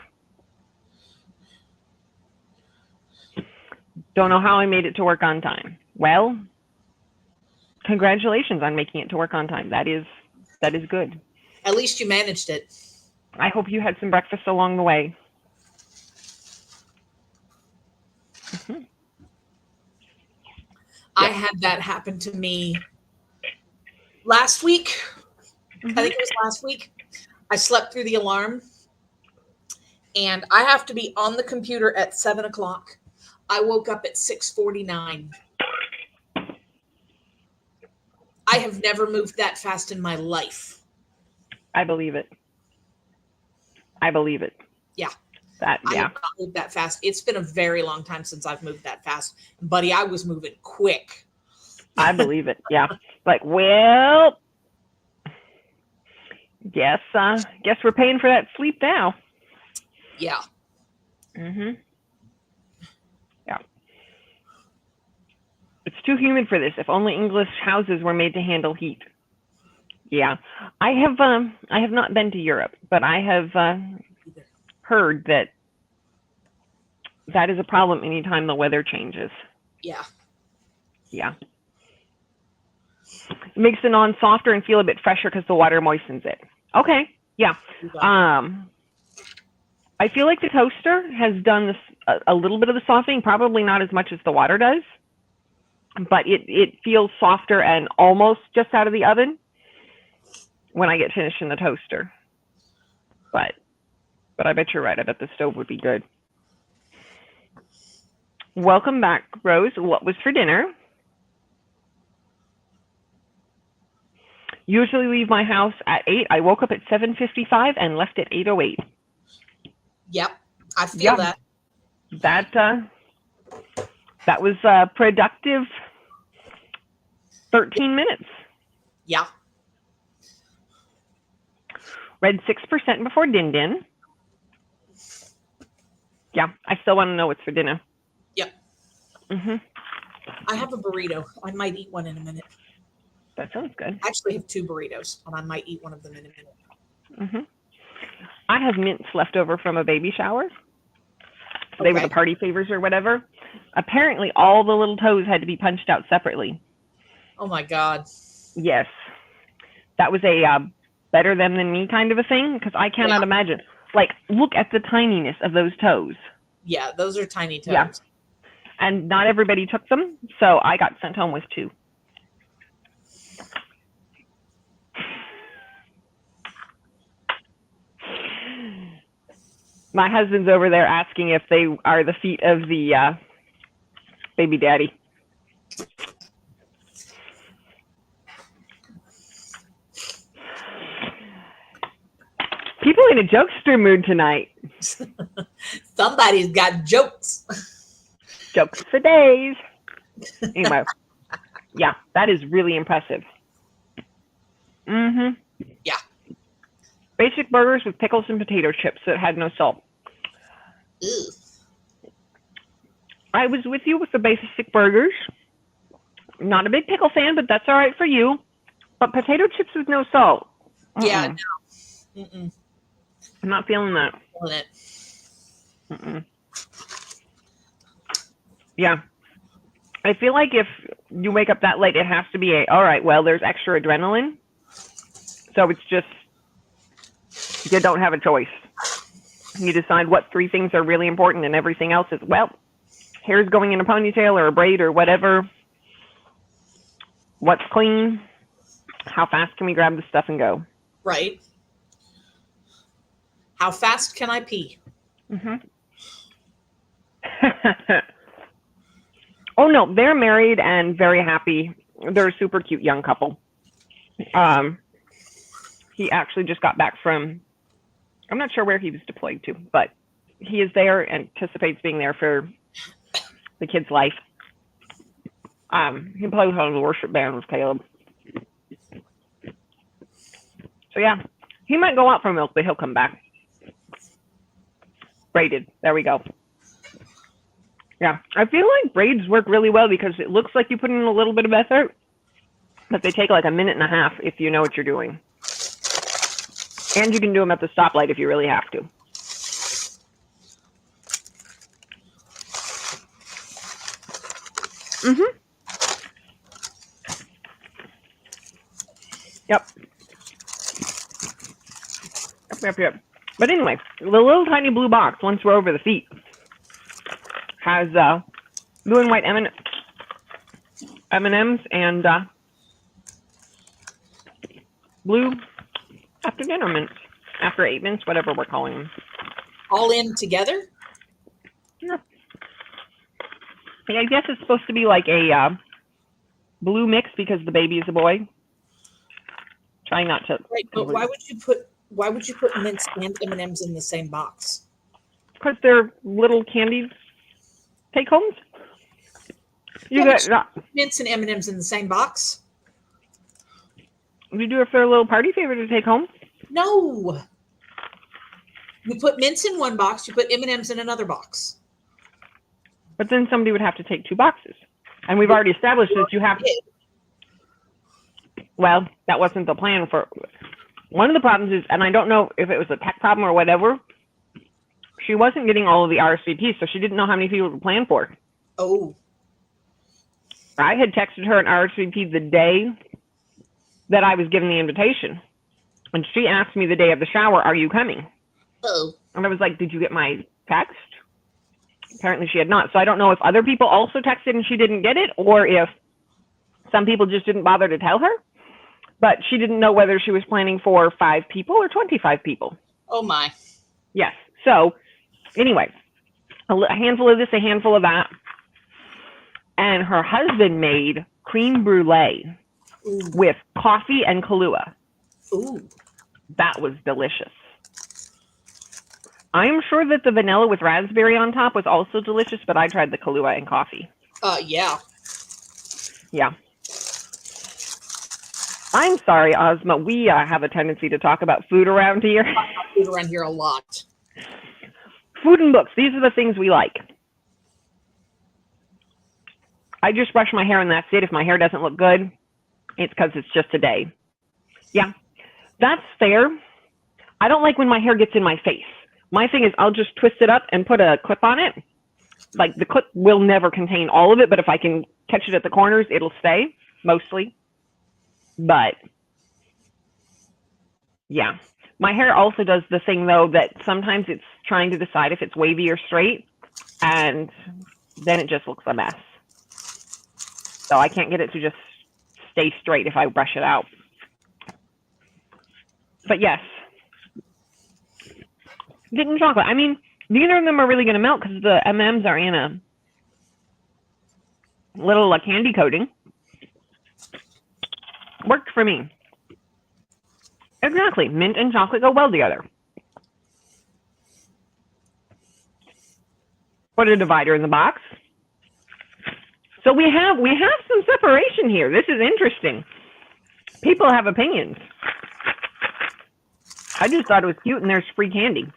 Don't know how I made it to work on time. Well, congratulations on making it to work on time. That is good. At least you managed it. I hope you had some breakfast along the way. Mm-hmm. I had that happen to me last week. Mm-hmm. I think it was last week. I slept through the alarm, and I have to be on the computer at 7 o'clock. I woke up at 6:49. I have never moved that fast in my life. I believe it. I believe it. Yeah. I have not moved that fast. It's been a very long time since I've moved that fast. Buddy, I was moving quick. I believe it. Yeah. Like, well, guess we're paying for that sleep now. Yeah. Mm-hmm. Yeah. It's too humid for this. If only English houses were made to handle heat. Yeah. I have not been to Europe, but I have heard that is a problem anytime the weather changes. Yeah. Yeah. It makes the naan softer and feel a bit fresher because the water moistens it. Okay. Yeah. I feel like the toaster has done this, a little bit of the softening, probably not as much as the water does, but it feels softer and almost just out of the oven when I get finished in the toaster. But I bet you're right. I bet the stove would be good. Welcome back, Rose. What was for dinner? Usually leave my house at 8. I woke up at 7:55 and left at 8:08. Yep. I feel that. That was productive 13 minutes. Yeah. Read 6% before Din Din. Yeah, I still want to know what's for dinner. Yep. Mm-hmm. I have a burrito. I might eat one in a minute. That sounds good. I actually have 2 burritos, and I might eat one of them in a minute. Mm-hmm. I have mints left over from a baby shower. They were the party favors or whatever. Apparently, all the little toes had to be punched out separately. Oh, my God. Yes. That was a better them than me kind of a thing, because I cannot imagine. Like, look at the tininess of those toes. Yeah, those are tiny toes. Yeah. And not everybody took them, so I got sent home with 2. My husband's over there asking if they are the feet of the baby daddy. People in a jokester mood tonight. Somebody's got jokes. Jokes for days. Anyway, yeah, that is really impressive. Mm-hmm. Yeah. Basic burgers with pickles and potato chips that had no salt. Ew. I was with you with the basic burgers. Not a big pickle fan, but that's all right for you. But potato chips with no salt. Yeah, no. Mm-mm. I'm not feeling that. Feeling it. Mm-mm. Yeah. I feel like if you wake up that late, it has to be all right, well, there's extra adrenaline. So it's just, you don't have a choice. You decide what 3 things are really important and everything else is, well, hair's going in a ponytail or a braid or whatever. What's clean? How fast can we grab the stuff and go? Right. How fast can I pee? Mm-hmm. Oh, no, they're married and very happy. They're a super cute young couple. He actually just got back from, I'm not sure where he was deployed to, but he is there and anticipates being there for the kid's life. He plays on the worship band with Caleb. So yeah, he might go out for milk, but he'll come back. Braided. There we go. Yeah, I feel like braids work really well because it looks like you put in a little bit of effort, but they take like a minute and a half if you know what you're doing. And you can do them at the stoplight if you really have to. Mm-hmm. Yep. Yep. But anyway, the little tiny blue box, once we're over the feet, has blue and white M&Ms and blue after dinner mints, after 8 mints, whatever we're calling them. All in together? Yeah. I guess it's supposed to be like a blue mix because the baby is a boy. Trying not to. Right, but why would you put mints and M&Ms in the same box? Because they're little candy take homes. You get mints and M&Ms in the same box. You do it for a little party favor to take home. No. You put mints in one box. You put M&Ms in another box. But then somebody would have to take 2 boxes, and we've already established that you have. Well, that wasn't the plan for. One of the problems is, and I don't know if it was a tech problem or whatever, she wasn't getting all of the RSVPs, so she didn't know how many people to plan for. Oh. I had texted her an RSVP the day that I was given the invitation. And she asked me the day of the shower, are you coming? Oh. And I was like, did you get my text? Apparently she had not. So I don't know if other people also texted and she didn't get it, or if some people just didn't bother to tell her. But she didn't know whether she was planning for 5 people or 25 people. Oh my. Yes. So anyway, a handful of this, a handful of that. And her husband made creme brulee with coffee and Kahlua. Ooh. That was delicious. I'm sure that the vanilla with raspberry on top was also delicious, but I tried the Kahlua and coffee. Yeah. Yeah. I'm sorry, Ozma. We have a tendency to talk about food around here. I talk about food around here a lot. Food and books. These are the things we like. I just brush my hair and that's it. If my hair doesn't look good, it's because it's just a day. Yeah, that's fair. I don't like when my hair gets in my face. My thing is I'll just twist it up and put a clip on it. Like the clip will never contain all of it, but if I can catch it at the corners, it'll stay mostly. But yeah, my hair also does the thing though that sometimes it's trying to decide if it's wavy or straight, and then it just looks a mess. So I can't get it to just stay straight if I brush it out. But yes, getting chocolate. I mean, neither of them are really going to melt because the M&Ms are in a little candy coating. Worked for me. Exactly. Mint and chocolate go well together. Put a divider in the box. So we have some separation here. This is interesting. People have opinions. I just thought it was cute and there's free candy.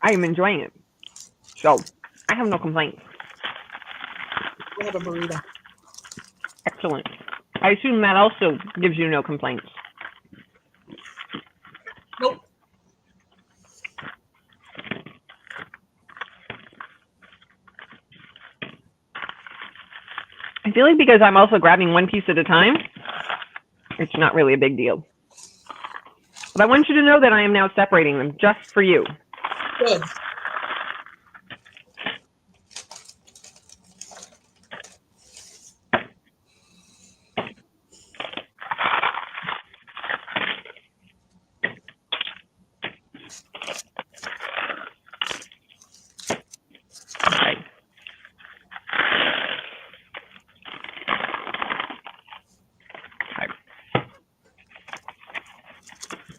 I am enjoying it. So I have no complaints. We have a burrito. Excellent. I assume that also gives you no complaints. Nope. I feel like because I'm also grabbing one piece at a time, it's not really a big deal. But I want you to know that I am now separating them just for you. Good. Okay. Okay.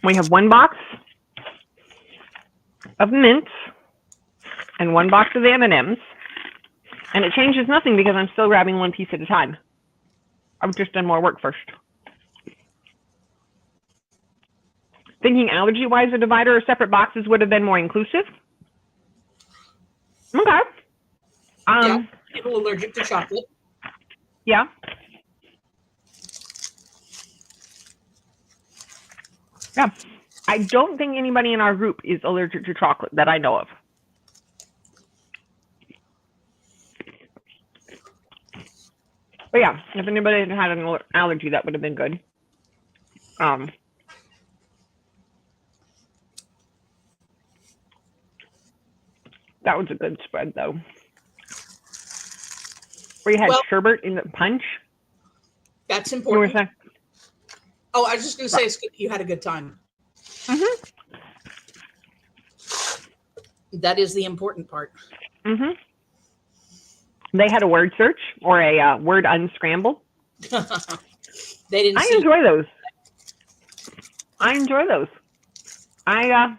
We have one box of mints and one box of M&Ms, and it changes nothing because I'm still grabbing one piece at a time. I've just done more work first. Thinking allergy-wise, a divider or separate boxes would have been more inclusive. Okay. Yeah, people allergic to chocolate. Yeah. Yeah. I don't think anybody in our group is allergic to chocolate that I know of. But yeah, if anybody had an allergy, that would have been good. That was a good spread, though. We had sherbet in the punch. That's important. Oh, I was just going to say it's good you had a good time. Mm-hmm. That is the important part. Mm-hmm. They had a word search or a word unscramble. They didn't. I enjoy those. I enjoy those. I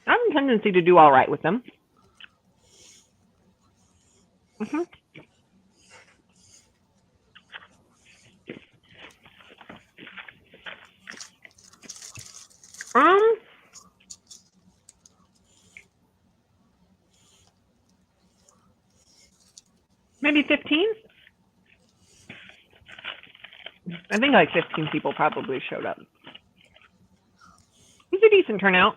have a tendency to do all right with them. Mm-hmm. Maybe 15. I think like 15 people probably showed up. It was a decent turnout,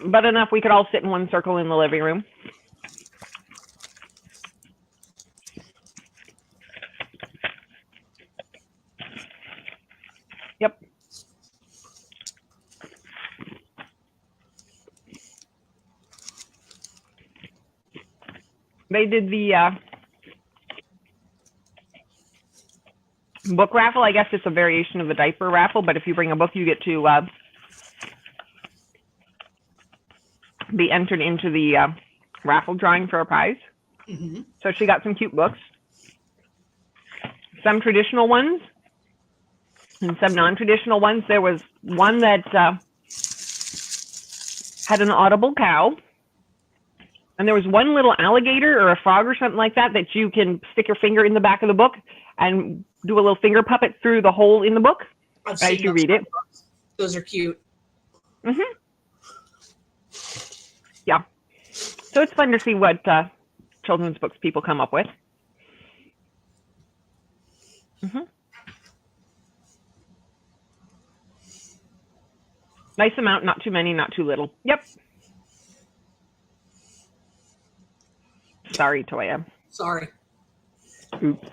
but enough we could all sit in one circle in the living room. Yep. They did the book raffle. I guess it's a variation of the diaper raffle, but if you bring a book, you get to be entered into the raffle drawing for a prize. Mm-hmm. So she got some cute books, some traditional ones and some non-traditional ones. There was one that had an audible cow, and there was one little alligator or a frog or something like that that you can stick your finger in the back of the book and do a little finger puppet through the hole in the book as you read it. Those are cute. Mm-hmm. Yeah. So it's fun to see what children's books people come up with. Mm-hmm. Nice amount, not too many, not too little. Yep. Sorry, Toya. Sorry. Oops.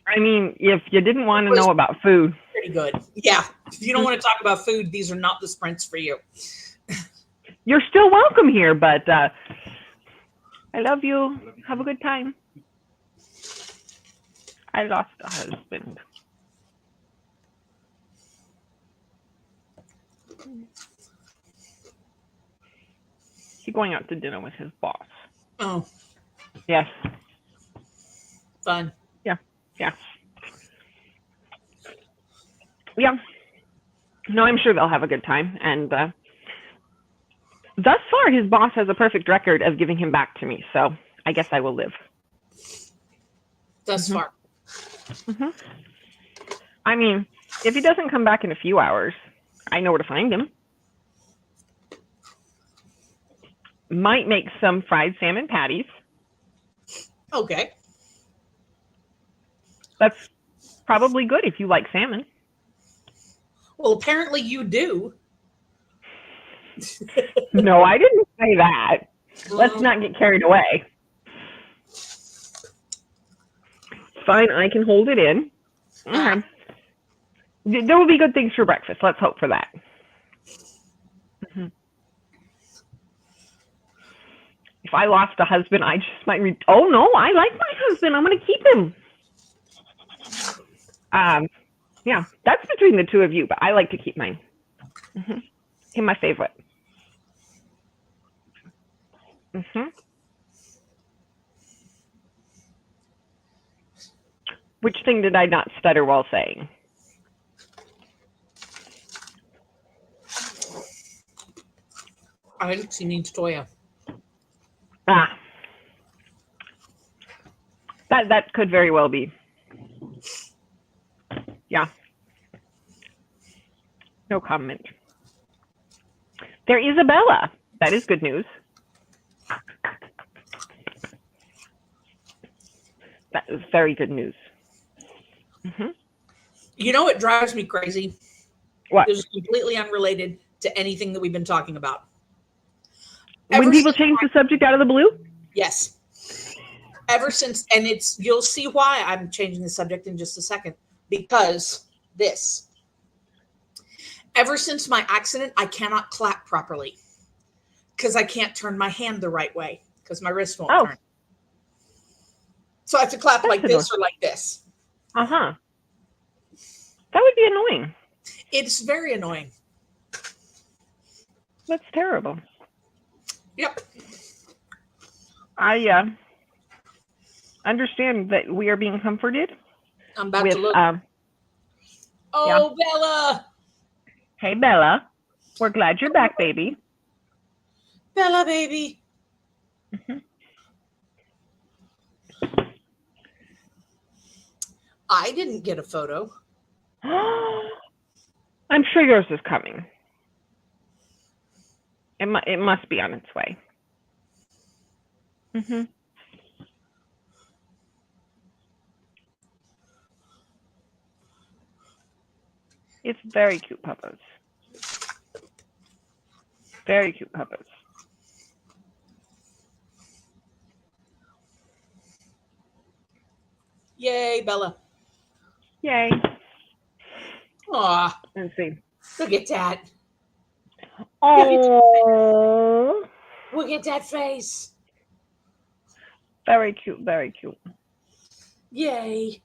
I mean, if you didn't want to know about food. Pretty good. Yeah. If you don't want to talk about food, these are not the sprints for you. You're still welcome here, but I love you. Have a good time. I lost a husband. He's going out to dinner with his boss. Oh. Yes. Fun. Yeah. Yeah. Yeah. No, I'm sure they'll have a good time. And thus far, his boss has a perfect record of giving him back to me. So I guess I will live. Thus far. Mm-hmm. I mean, if he doesn't come back in a few hours, I know where to find him. Might make some fried salmon patties. Okay. That's probably good if you like salmon. Well, apparently you do. No, I didn't say that. Let's not get carried away. Fine, I can hold it in. Okay. There will be good things for breakfast. Let's hope for that. Mm-hmm. If I lost a husband, I just might read. Oh no, I like my husband. I'm going to keep him. Yeah, that's between the two of you, but I like to keep mine. Mm-hmm. He's my favorite. Mm-hmm. Which thing did I not stutter while saying? I think she means Toya. Ah. That could very well be. Yeah. No comment. There is a Bella. That is good news. That is very good news. Mm-hmm. You know what drives me crazy? What? This is completely unrelated to anything that we've been talking about. When people change the subject out of the blue? Yes. Ever since, and you'll see why I'm changing the subject in just a second. Because this. Ever since my accident, I cannot clap properly. Because I can't turn my hand the right way. Because my wrist won't turn. So I have to clap like this or like this. Uh-huh. That would be annoying. It's very annoying. That's terrible. Yep. I understand that we are being comforted. I'm about to look. Oh, yeah. Bella. Hey, Bella. We're glad you're back, baby. Bella, baby. Mm-hmm. I didn't get a photo. I'm sure yours is coming. It must be on its way. Mm-hmm. It's very cute puppos. Very cute puppos. Yay, Bella. Yay. Aw. Let's see. Look at that. Oh. Look at that face. Very cute, very cute. Yay.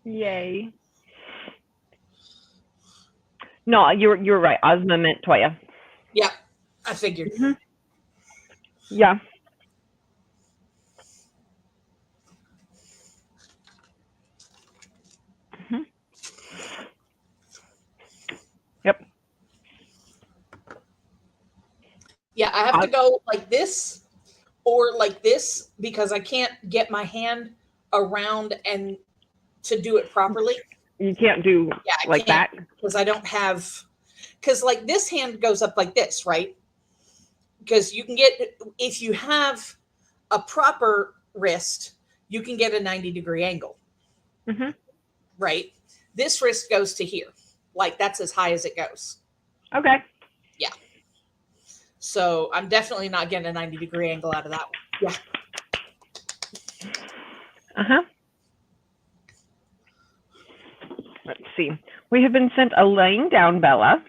Yay. No, you're right. Ozma meant Toya. Yeah, I figured. Mm-hmm. Yeah. Mm-hmm. Yep. Yeah, I have to go like this or like this because I can't get my hand around and to do it properly. You can't do like that because I don't have, because like this hand goes up like this, right? Because you can get, if you have a proper wrist, you can get a 90-degree angle. Mm-hmm. Right? This wrist goes to here. Like that's as high as it goes. Okay. Yeah. So I'm definitely not getting a 90-degree angle out of that one. Yeah. Uh-huh. Let's see. We have been sent a laying down Bella.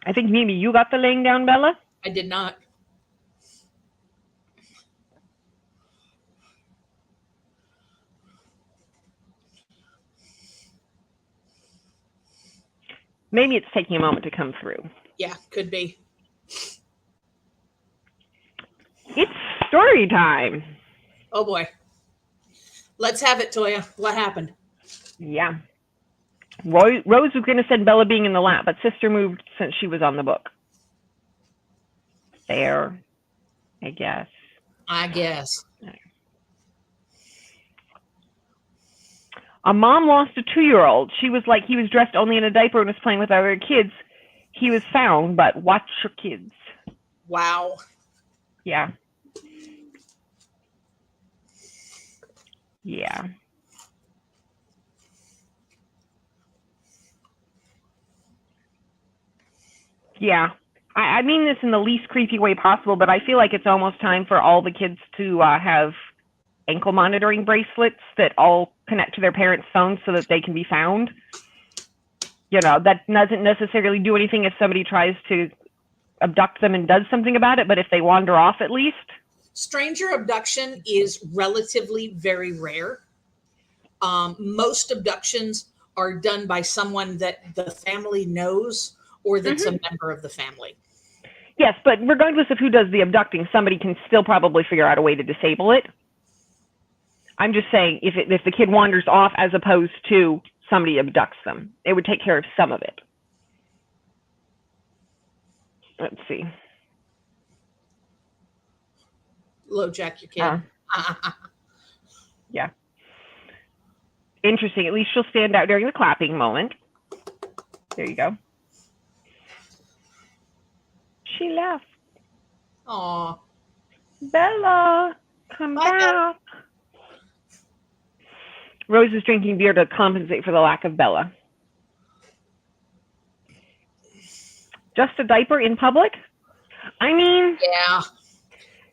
I think maybe you got the laying down Bella. I did not. Maybe it's taking a moment to come through. Yeah, could be. It's story time. Oh boy. Let's have it, Toya. What happened? Yeah. Rose was going to send Bella being in the lap, but sister moved since she was on the book. Fair, I guess. I guess. A mom lost a 2-year-old. She was like, he was dressed only in a diaper and was playing with other kids. He was found, but watch your kids. Wow. Yeah. Yeah. Yeah. I mean this in the least creepy way possible, but I feel like it's almost time for all the kids to have ankle monitoring bracelets that all connect to their parents' phones so that they can be found. You know, that doesn't necessarily do anything if somebody tries to abduct them and does something about it, but if they wander off at least. Stranger abduction is relatively very rare. Most abductions are done by someone that the family knows or that's a member of the family. Yes, but regardless of who does the abducting, somebody can still probably figure out a way to disable it. I'm just saying if the kid wanders off as opposed to somebody abducts them, it would take care of some of it. Let's see. LoJack, your kid. Yeah. Interesting. At least she'll stand out during the clapping moment. There you go. She left. Aw. Bella, come Bye, back. Bella. Rose is drinking beer to compensate for the lack of Bella. Just a diaper in public? I mean... Yeah.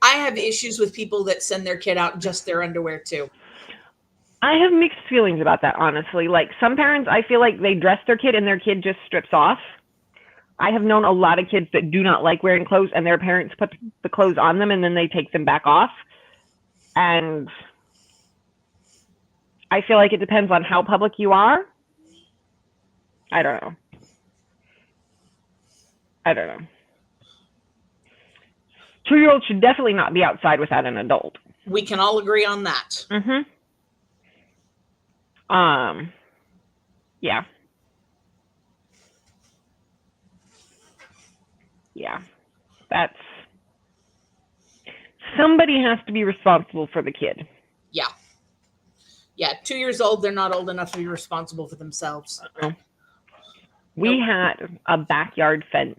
I have issues with people that send their kid out in just their underwear, too. I have mixed feelings about that, honestly. Like, some parents, I feel like they dress their kid and their kid just strips off. I have known a lot of kids that do not like wearing clothes, and their parents put the clothes on them and then they take them back off. And I feel like it depends on how public you are. I don't know. 2-year-olds should definitely not be outside without an adult. We can all agree on that. Mm-hmm. Yeah. Yeah. That's... Somebody has to be responsible for the kid. Yeah. Yeah, 2 years old, they're not old enough to be responsible for themselves. We had a backyard fence.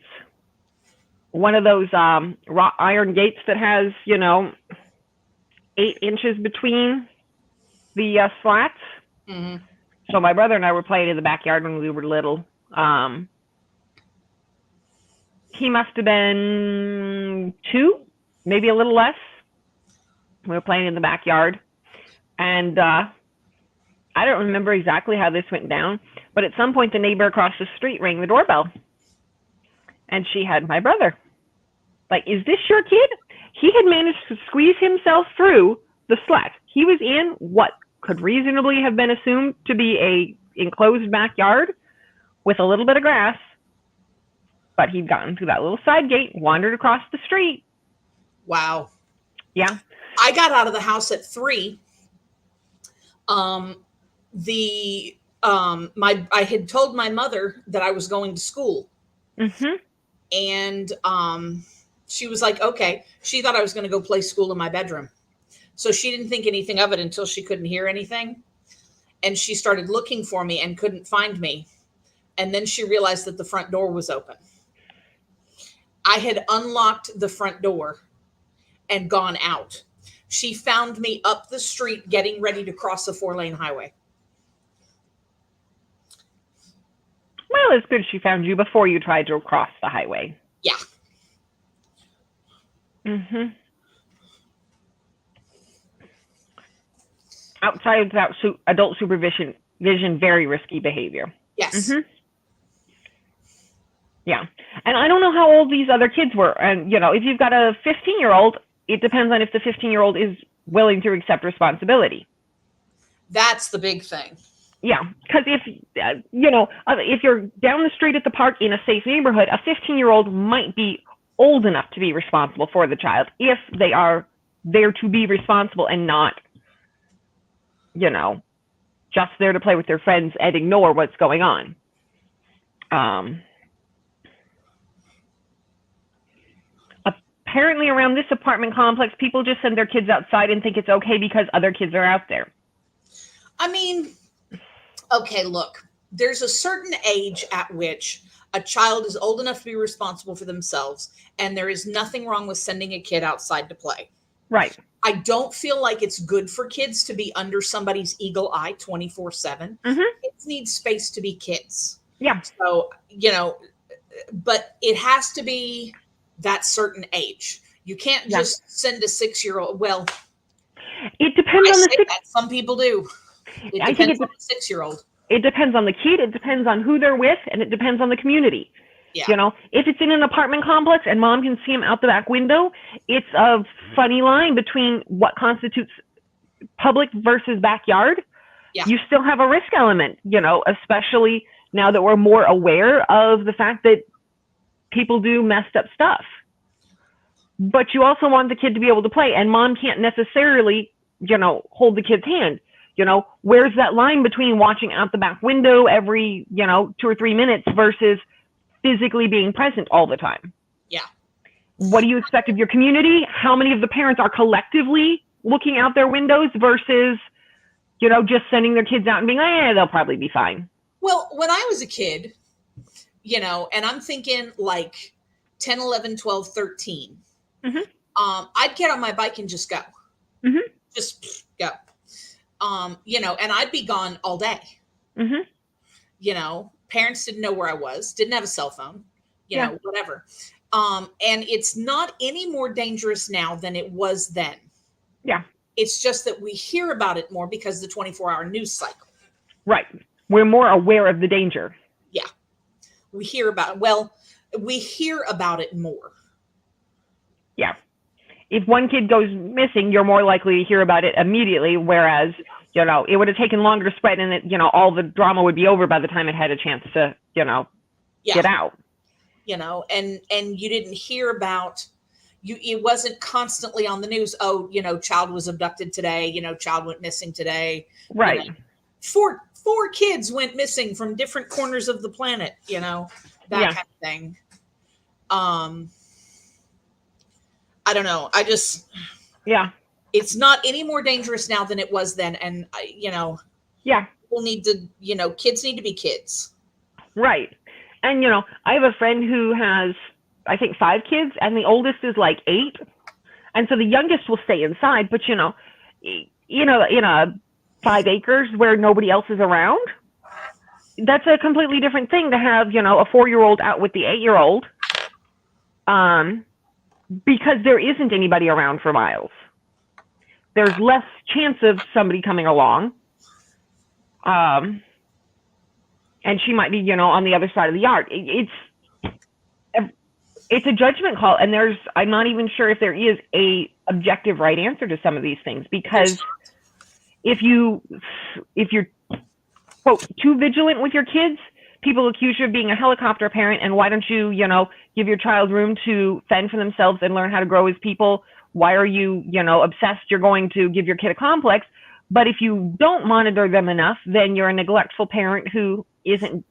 One of those wrought iron gates that has, 8 inches between the slats. Mm-hmm. So my brother and I were playing in the backyard when we were little. He must have been 2, maybe a little less. We were playing in the backyard. And I don't remember exactly how this went down, but at some point the neighbor across the street rang the doorbell. And she had my brother. Like, is this your kid? He had managed to squeeze himself through the slat. He was in what could reasonably have been assumed to be a enclosed backyard with a little bit of grass. But he'd gotten through that little side gate, wandered across the street. Wow. Yeah. I got out of the house at 3. I had told my mother that I was going to school. Mm-hmm. And she was like, okay. She thought I was going to go play school in my bedroom. So she didn't think anything of it until she couldn't hear anything. And she started looking for me and couldn't find me. And then she realized that the front door was open. I had unlocked the front door and gone out. She found me up the street getting ready to cross a 4-lane highway. Well, it's good she found you before you tried to cross the highway. Yeah. Mm-hmm. Outside without adult supervision, very risky behavior. Yes. Mm-hmm. Yeah. And I don't know how old these other kids were. And, if you've got a 15-year-old, it depends on if the 15-year-old is willing to accept responsibility. That's the big thing. Yeah. Because if you're down the street at the park in a safe neighborhood, a 15-year-old might be old enough to be responsible for the child if they are there to be responsible and not, just there to play with their friends and ignore what's going on. Apparently around this apartment complex, people just send their kids outside and think it's okay because other kids are out there. I mean, okay, look, there's a certain age at which a child is old enough to be responsible for themselves, and there is nothing wrong with sending a kid outside to play. Right. I don't feel like it's good for kids to be under somebody's eagle eye 24/7. Mm-hmm. Kids need space to be kids. Yeah. So, but it has to be that certain age. You can't just send a 6-year-old. Well, it depends on the that. Some people do. It depends on the 6-year-old. It depends on the kid. It depends on who they're with, and it depends on the community. Yeah. If it's in an apartment complex and mom can see him out the back window, it's a funny line between what constitutes public versus backyard. Yeah. You still have a risk element, especially now that we're more aware of the fact that people do messed up stuff. But you also want the kid to be able to play, and mom can't necessarily hold the kid's hand. Where's that line between watching out the back window every, 2 or 3 minutes versus physically being present all the time? Yeah. What do you expect of your community? How many of the parents are collectively looking out their windows versus, just sending their kids out and being like, they'll probably be fine. Well, when I was a kid, and I'm thinking like 10, 11, 12, 13, I'd get on my bike and just go. Just go. And I'd be gone all day. Parents didn't know where I was, didn't have a cell phone, whatever. And it's not any more dangerous now than it was then. Yeah. It's just that we hear about it more because of the 24-hour news cycle. Right. We're more aware of the danger. Yeah. We hear about it more. Yeah. If one kid goes missing, you're more likely to hear about it immediately, whereas, it would have taken longer to spread and all the drama would be over by the time it had a chance to, get out. And you didn't hear about, it wasn't constantly on the news. Oh, child was abducted today, child went missing today. Right. 4 kids went missing from different corners of the planet, that kind of thing. I don't know. It's not any more dangerous now than it was then. And, people need to, kids need to be kids. Right. And, I have a friend who has, I think, 5 kids, and the oldest is like 8. And so the youngest will stay inside, but, in a 5 acres where nobody else is around, that's a completely different thing to have, a 4-year-old out with the 8-year-old, because there isn't anybody around for miles. There's less chance of somebody coming along. And she might be, on the other side of the yard. It's a judgment call. And I'm not even sure if there is a objective right answer to some of these things, because if you're quote too vigilant with your kids, people accuse you of being a helicopter parent. And why don't you, give your child room to fend for themselves and learn how to grow as people? Why are you, obsessed you're going to give your kid a complex? But if you don't monitor them enough, then you're a neglectful parent who isn't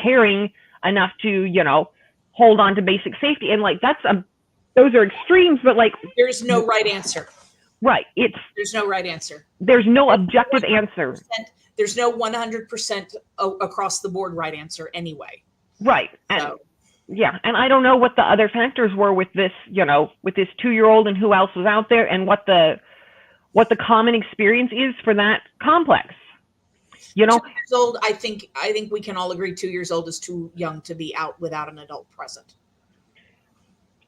caring enough to, hold on to basic safety. And those are extremes, but there's no right answer. Right. There's no right answer. There's no objective answer. There's no 100% across the board right answer anyway. Right. And, and I don't know what the other factors were with this, with this 2-year-old and who else was out there and what the common experience is for that complex. 2 years old, I think we can all agree 2 years old is too young to be out without an adult present.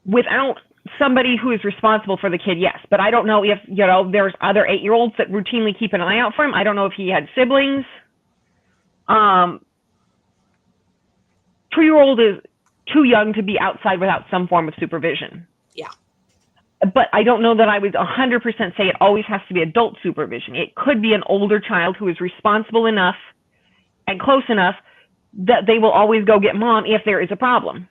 Without somebody who is responsible for the kid, yes. But I don't know if, there's other 8-year-olds that routinely keep an eye out for him. I don't know if he had siblings. 2-year-old is too young to be outside without some form of supervision. Yeah. But I don't know that I would 100% say it always has to be adult supervision. It could be an older child who is responsible enough and close enough that they will always go get mom if there is a problem.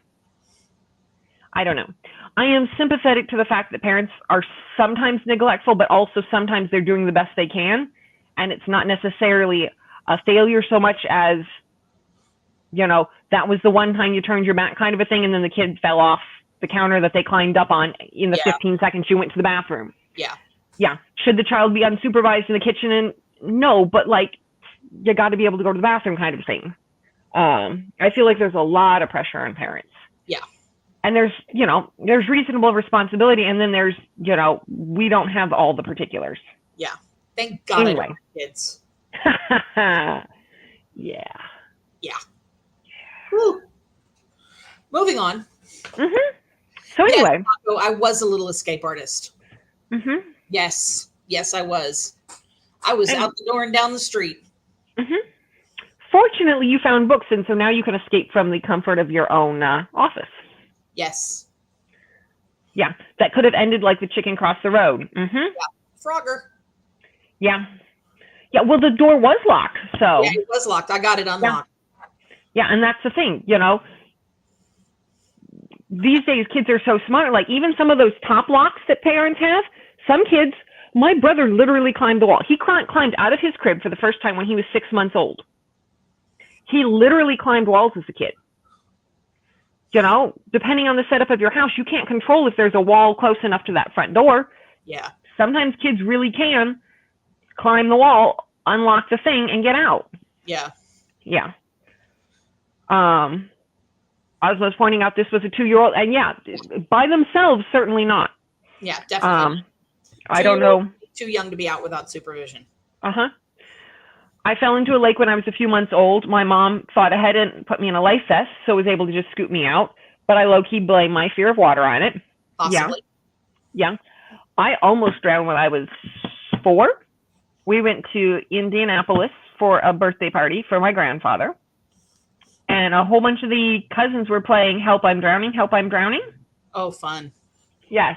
I don't know. I am sympathetic to the fact that parents are sometimes neglectful, but also sometimes they're doing the best they can. And it's not necessarily a failure so much as, that was the one time you turned your back kind of a thing, and then the kid fell off the counter that they climbed up on in the 15 seconds you went to the bathroom. Yeah. Yeah. Should the child be unsupervised in the kitchen? And no, but you got to be able to go to the bathroom kind of thing. I feel like there's a lot of pressure on parents. Yeah. And there's reasonable responsibility. And then there's, we don't have all the particulars. Yeah. Thank God anyway. I don't have kids. Yeah. Yeah. Whew. Moving on. Mm-hmm. So anyway. Yes, I was a little escape artist. Mm-hmm. Yes. Yes, I was. I was out the door and down the street. Mm-hmm. Fortunately, you found books, and so now you can escape from the comfort of your own office. Yes. Yeah, that could have ended like the chicken crossed the road. Mm-hmm. Yeah. Frogger. Yeah. Yeah, well, the door was locked, so. Yeah, it was locked. I got it unlocked. Yeah, and that's the thing, These days, kids are so smart. Even some of those top locks that parents have, some kids My brother literally climbed the wall. He climbed out of his crib for the first time when he was 6 months old. He literally climbed walls as a kid. You know, depending on the setup of your house, you can't control if there's a wall close enough to that front door. Yeah. Sometimes kids really can climb the wall, unlock the thing, and get out. Yeah. Yeah. As I was pointing out, this was a 2-year-old, and yeah, by themselves, certainly not. Yeah, definitely. I don't know. Too young to be out without supervision. Uh-huh. I fell into a lake when I was a few months old. My mom thought ahead and put me in a life vest, so was able to just scoop me out. But I low-key blame my fear of water on it. Possibly. Yeah. I almost drowned when I was 4. We went to Indianapolis for a birthday party for my grandfather. And a whole bunch of the cousins were playing Help, I'm Drowning, Help, I'm Drowning. Oh, fun. Yes.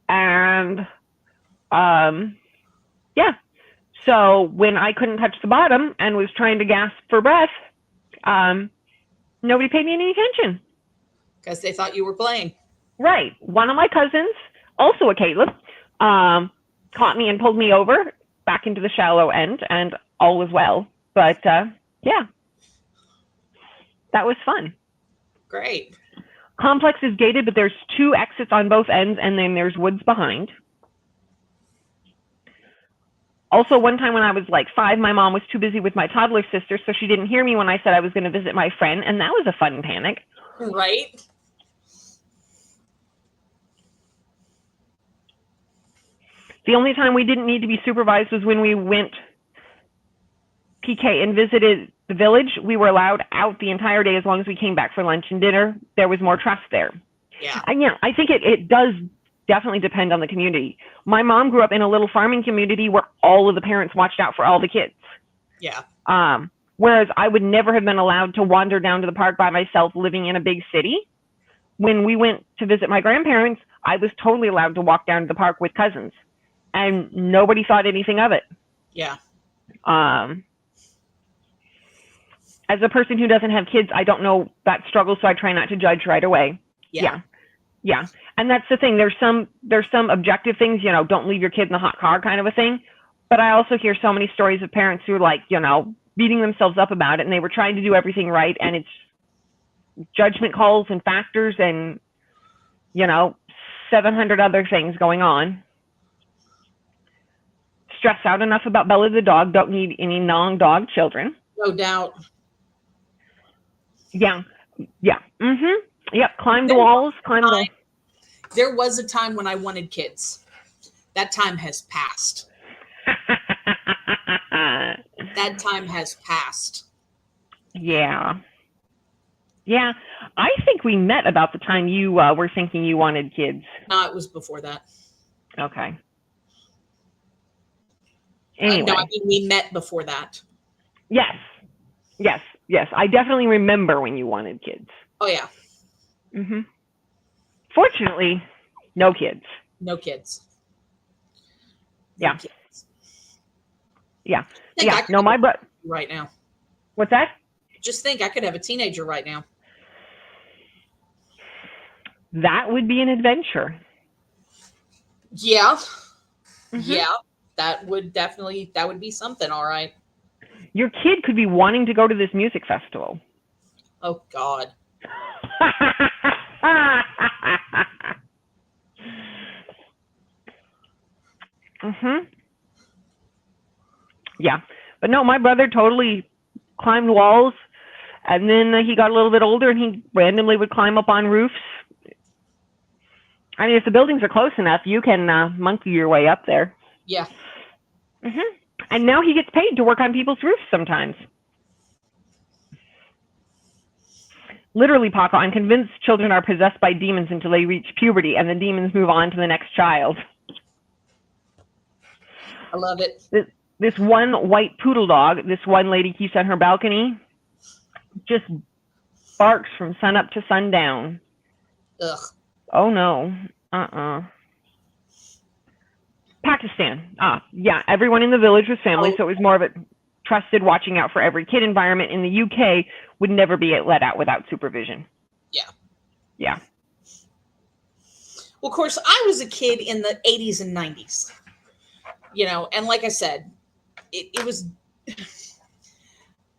And, yeah. So when I couldn't touch the bottom and was trying to gasp for breath, nobody paid me any attention. Because they thought you were playing. Right. One of my cousins, also a Caleb, caught me and pulled me over back into the shallow end, and all was well. But, yeah. That was fun. Great. Complex is gated, but there's 2 exits on both ends, and then there's woods behind. Also, one time when I was like 5, my mom was too busy with my toddler sister, so she didn't hear me when I said I was going to visit my friend, and that was a fun panic. Right. The only time we didn't need to be supervised was when we went PK and visited the village. We were allowed out the entire day as long as we came back for lunch and dinner. There was more trust there. Yeah. And yeah, I think it does definitely depend on the community. My mom grew up in a little farming community where all of the parents watched out for all the kids. Yeah. Whereas I would never have been allowed to wander down to the park by myself living in a big city. When we went to visit my grandparents, I was totally allowed to walk down to the park with cousins, and nobody thought anything of it. Yeah. As a person who doesn't have kids, I don't know that struggle, so I try not to judge right away. Yeah. Yeah. And that's the thing. There's some objective things, you know, don't leave your kid in the hot car kind of a thing. But I also hear so many stories of parents who are like, you know, beating themselves up about it, and they were trying to do everything right, and it's judgment calls and factors and, you know, 700 other things going on. Stress out enough about Bella the dog, don't need any non-dog children. No doubt. Yeah. Yeah. Mm-hmm. Yep. Climb the walls. There was a time when I wanted kids. That time has passed. That time has passed. Yeah. Yeah. I think we met about the time you were thinking you wanted kids. No, it was before that. Okay. Anyway. No, I mean, we met before that. Yes. Yes. Yes. I definitely remember when you wanted kids. Oh, yeah. Mm-hmm. Fortunately, no kids. No kids. Yeah. No kids. Yeah. Yeah. No, my butt. Right now. What's that? Just think, I could have a teenager right now. That would be an adventure. Yeah. Mm-hmm. Yeah. That would be something. All right. Your kid could be wanting to go to this music festival. Oh, God. Mm-hmm. Yeah. But no, my brother totally climbed walls, and then he got a little bit older and he randomly would climb up on roofs. I mean, if the buildings are close enough, you can monkey your way up there. Yeah. Mm-hmm. And now he gets paid to work on people's roofs sometimes. Literally, Papa, I'm convinced children are possessed by demons until they reach puberty, and the demons move on to the next child. I love it. This one white poodle dog, this one lady keeps on her balcony, just barks from sunup to sundown. Ugh. Oh, no. Pakistan. Yeah, everyone in the village was family, so it was more of a trusted watching out for every kid environment. In the UK, would never be let out without supervision. Yeah. Yeah. Well, of course, I was a kid in the 80s and 90s. you know, and like I said, it was,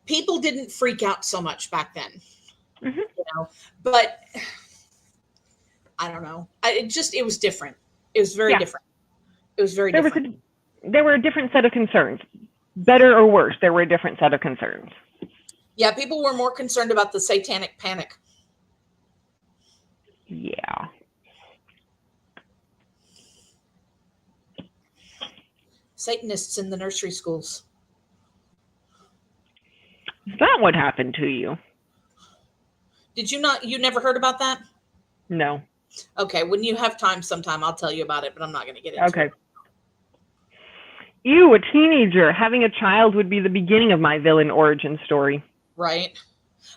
people didn't freak out so much back then, you know, but I don't know. It was different. It was very different. It was very different. There were a different set of concerns. Better or worse, there were a different set of concerns. Yeah, people were more concerned about the satanic panic. Yeah. Satanists in the nursery schools. Is that what happened to you? Did you not, you never heard about that? No. Okay, when you have time sometime, I'll tell you about it, but I'm not going to get into it. Ew, a teenager. Having a child would be the beginning of my villain origin story. Right.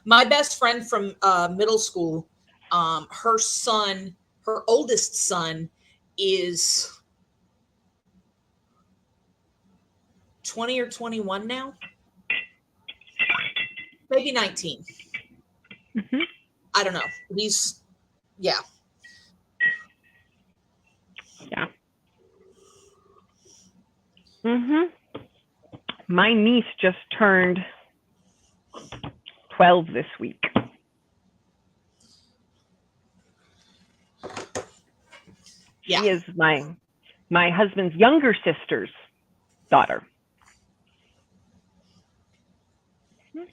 My best friend from middle school, her son, her oldest son is 20 or 21 now. Maybe 19. I don't know. He's, yeah. Yeah. My niece just turned 12 this week. Yeah. She is my husband's younger sister's daughter.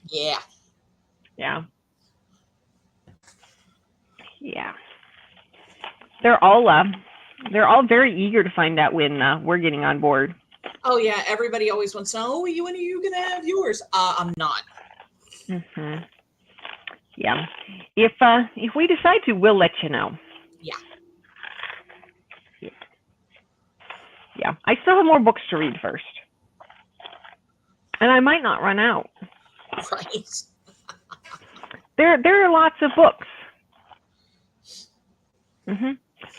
Yeah. Yeah. Yeah. They're all very eager to find out when we're getting on board. Oh yeah, everybody always wants to know, when are you gonna have yours? I'm not. Yeah. If we decide to, we'll let you know. Yeah. Yeah. I still have more books to read first. And I might not run out. Right. There are lots of books.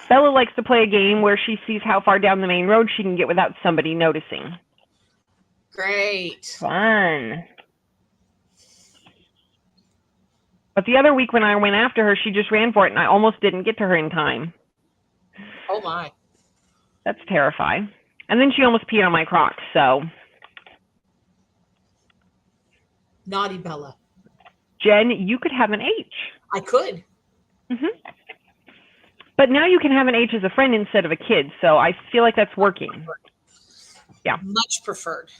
Bella likes to play a game where she sees how far down the main road she can get without somebody noticing. Great. Fun. But the other week when I went after her, she just ran for it and I almost didn't get to her in time. Oh my. That's terrifying. And then she almost peed on my Crocs, so. Naughty Bella. Jen, you could have an H. I could. But now you can have an H as a friend instead of a kid, so I feel like that's working. Yeah. Much preferred.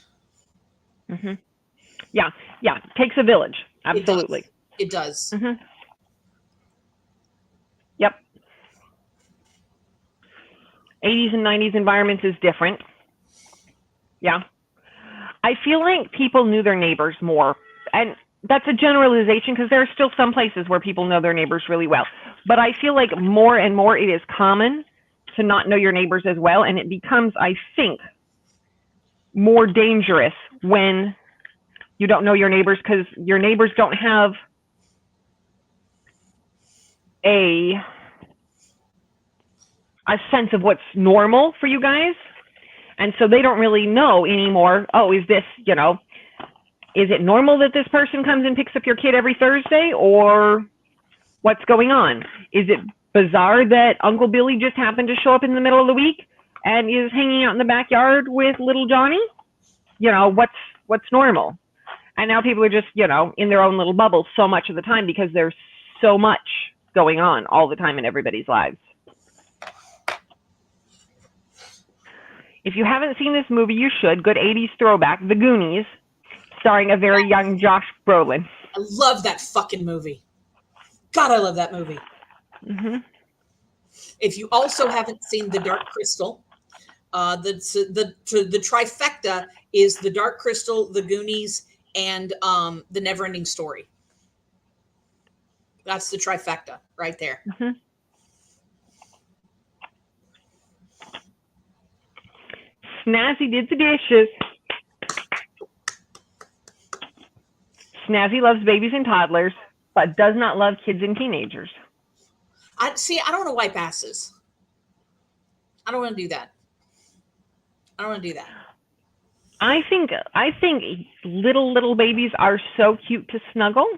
Yeah. Takes a village. Absolutely. It does. Yep. 80s and 90s environments is different. Yeah. I feel like people knew their neighbors more. And that's a generalization because there are still some places where people know their neighbors really well. But I feel like more and more it is common to not know your neighbors as well. And it becomes, I think, more dangerous when you don't know your neighbors because your neighbors don't have a sense of what's normal for you guys. And so they don't really know anymore, oh, is this, is it normal that this person comes and picks up your kid every Thursday, or what's going on? Is it bizarre that Uncle Billy just happened to show up in the middle of the week and is hanging out in the backyard with little Johnny? What's normal? And now people are just, in their own little bubbles so much of the time because there's so much going on all the time in everybody's lives. If you haven't seen this movie, you should. Good 80s throwback, The Goonies, starring a very young Josh Brolin. I love that fucking movie. God, I love that movie. If you also haven't seen The Dark Crystal, the trifecta is The Dark Crystal, The Goonies, and The Neverending Story. That's the trifecta right there. Snazzy did the dishes. Snazzy loves babies and toddlers, but does not love kids and teenagers. I don't want to wipe asses. I don't want to do that. I think little babies are so cute to snuggle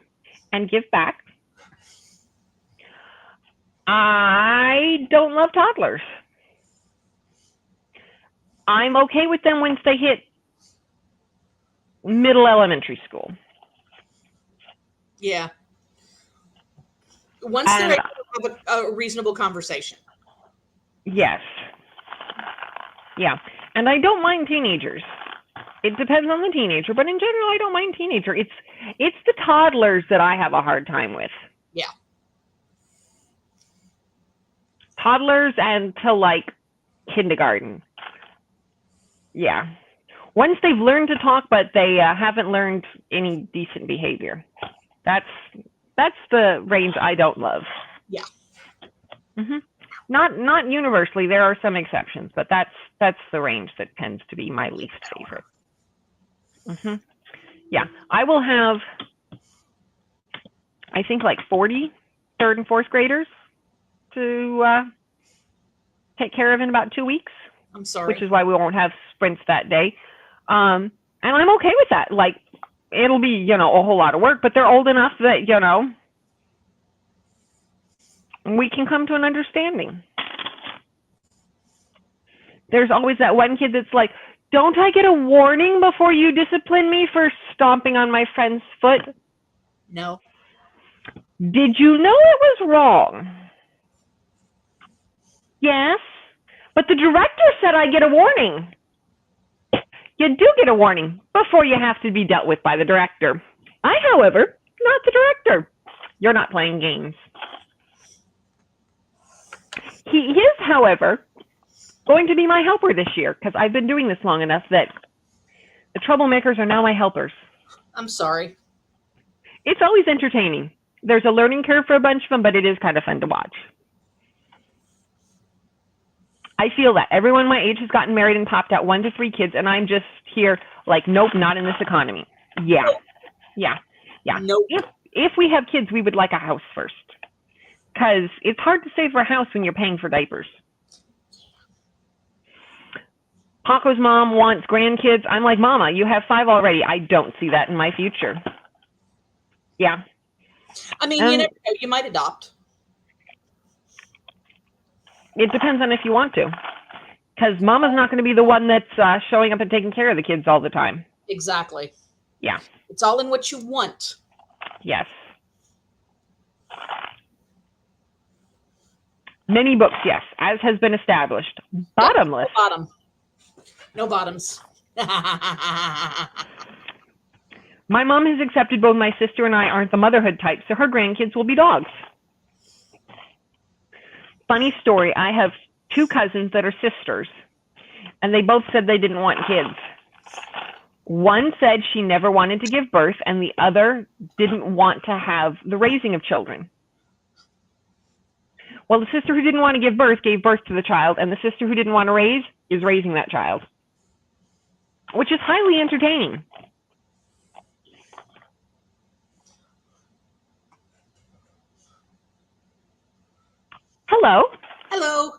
and give back. I don't love toddlers. I'm okay with them once they hit middle elementary school. Yeah. Once they're able to have a reasonable conversation. Yes. Yeah. And I don't mind teenagers. It depends on the teenager, but in general, I don't mind teenager. It's the toddlers that I have a hard time with. Yeah. Toddlers and to like kindergarten. Yeah. Once they've learned to talk, but they haven't learned any decent behavior. That's the range I don't love. Yeah. Mm-hmm. Not universally. There are some exceptions, but that's the range that tends to be my least favorite. Mm-hmm. Yeah, I will have, I think, like 40 third and fourth graders to take care of in about 2 weeks. I'm sorry. Which is why we won't have sprints that day. And I'm okay with that. Like, it'll be, a whole lot of work, but they're old enough that, we can come to an understanding. There's always that one kid that's like, don't I get a warning before you discipline me for stomping on my friend's foot? No. Did you know it was wrong? Yes, but the director said I get a warning. You do get a warning before you have to be dealt with by the director. I, however, not the director. You're not playing games. He is, however, going to be my helper this year because I've been doing this long enough that the troublemakers are now my helpers. I'm sorry. It's always entertaining. There's a learning curve for a bunch of them, but it is kind of fun to watch. I feel that everyone my age has gotten married and popped out 1 to 3 kids, and I'm just here like, nope, not in this economy. Yeah. Nope. If we have kids, we would like a house first, because it's hard to save for a house when you're paying for diapers. Paco's mom wants grandkids. I'm like, Mama, you have 5 already. I don't see that in my future. Yeah. I mean, you never know. You might adopt. It depends on if you want to, because Mama's not going to be the one that's showing up and taking care of the kids all the time. Exactly. Yeah. It's all in what you want. Yes. Many books, yes, as has been established. Bottomless. No bottom. No bottoms. My mom has accepted both my sister and I aren't the motherhood type, so her grandkids will be dogs. Funny story, I have 2 cousins that are sisters, and they both said they didn't want kids. One said she never wanted to give birth, and the other didn't want to have the raising of children. Well, the sister who didn't want to give birth gave birth to the child, and the sister who didn't want to raise is raising that child, which is highly entertaining. Hello. Hello.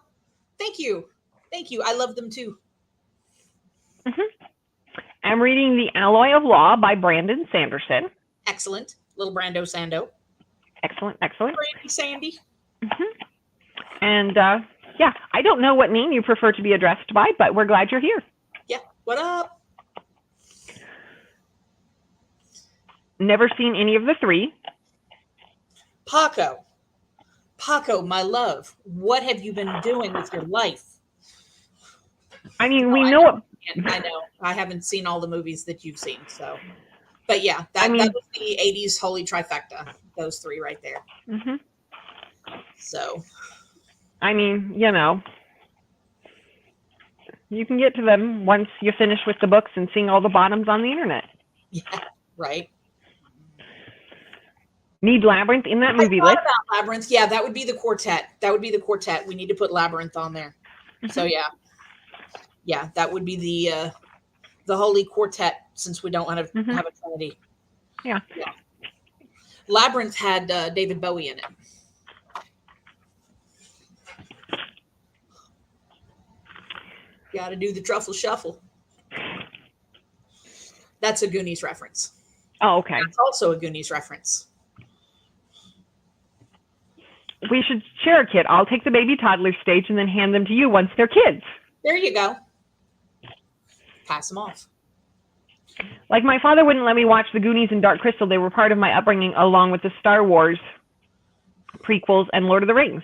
Thank you. Thank you. I love them too. Mm-hmm. I'm reading The Alloy of Law by Brandon Sanderson. Excellent. Little Brando Sando. Excellent, excellent. Brandy Sandy. Mm-hmm. And yeah, I don't know what name you prefer to be addressed by, but we're glad you're here. Yeah. What up? Never seen any of the 3. Paco. Paco, my love, what have you been doing with your life? I mean, we know what. I know. I haven't seen all the movies that you've seen, so. But yeah, that was the 80s holy trifecta. Those 3 right there. Mm-hmm. So. I mean, you can get to them once you finish with the books and seeing all the bottoms on the internet. Yeah, right. Need Labyrinth in that movie list. About Labyrinth, yeah, that would be the quartet. That would be the quartet. We need to put Labyrinth on there. So yeah, that would be the holy quartet, since we don't want to have a trinity. Yeah. Labyrinth had David Bowie in it. Got to do the truffle shuffle. That's a Goonies reference. Oh, okay. That's also a Goonies reference. We should share a kit. I'll take the baby toddler stage and then hand them to you once they're kids. There you go. Pass them off. Like, my father wouldn't let me watch The Goonies and Dark Crystal. They were part of my upbringing, along with the Star Wars prequels and Lord of the Rings.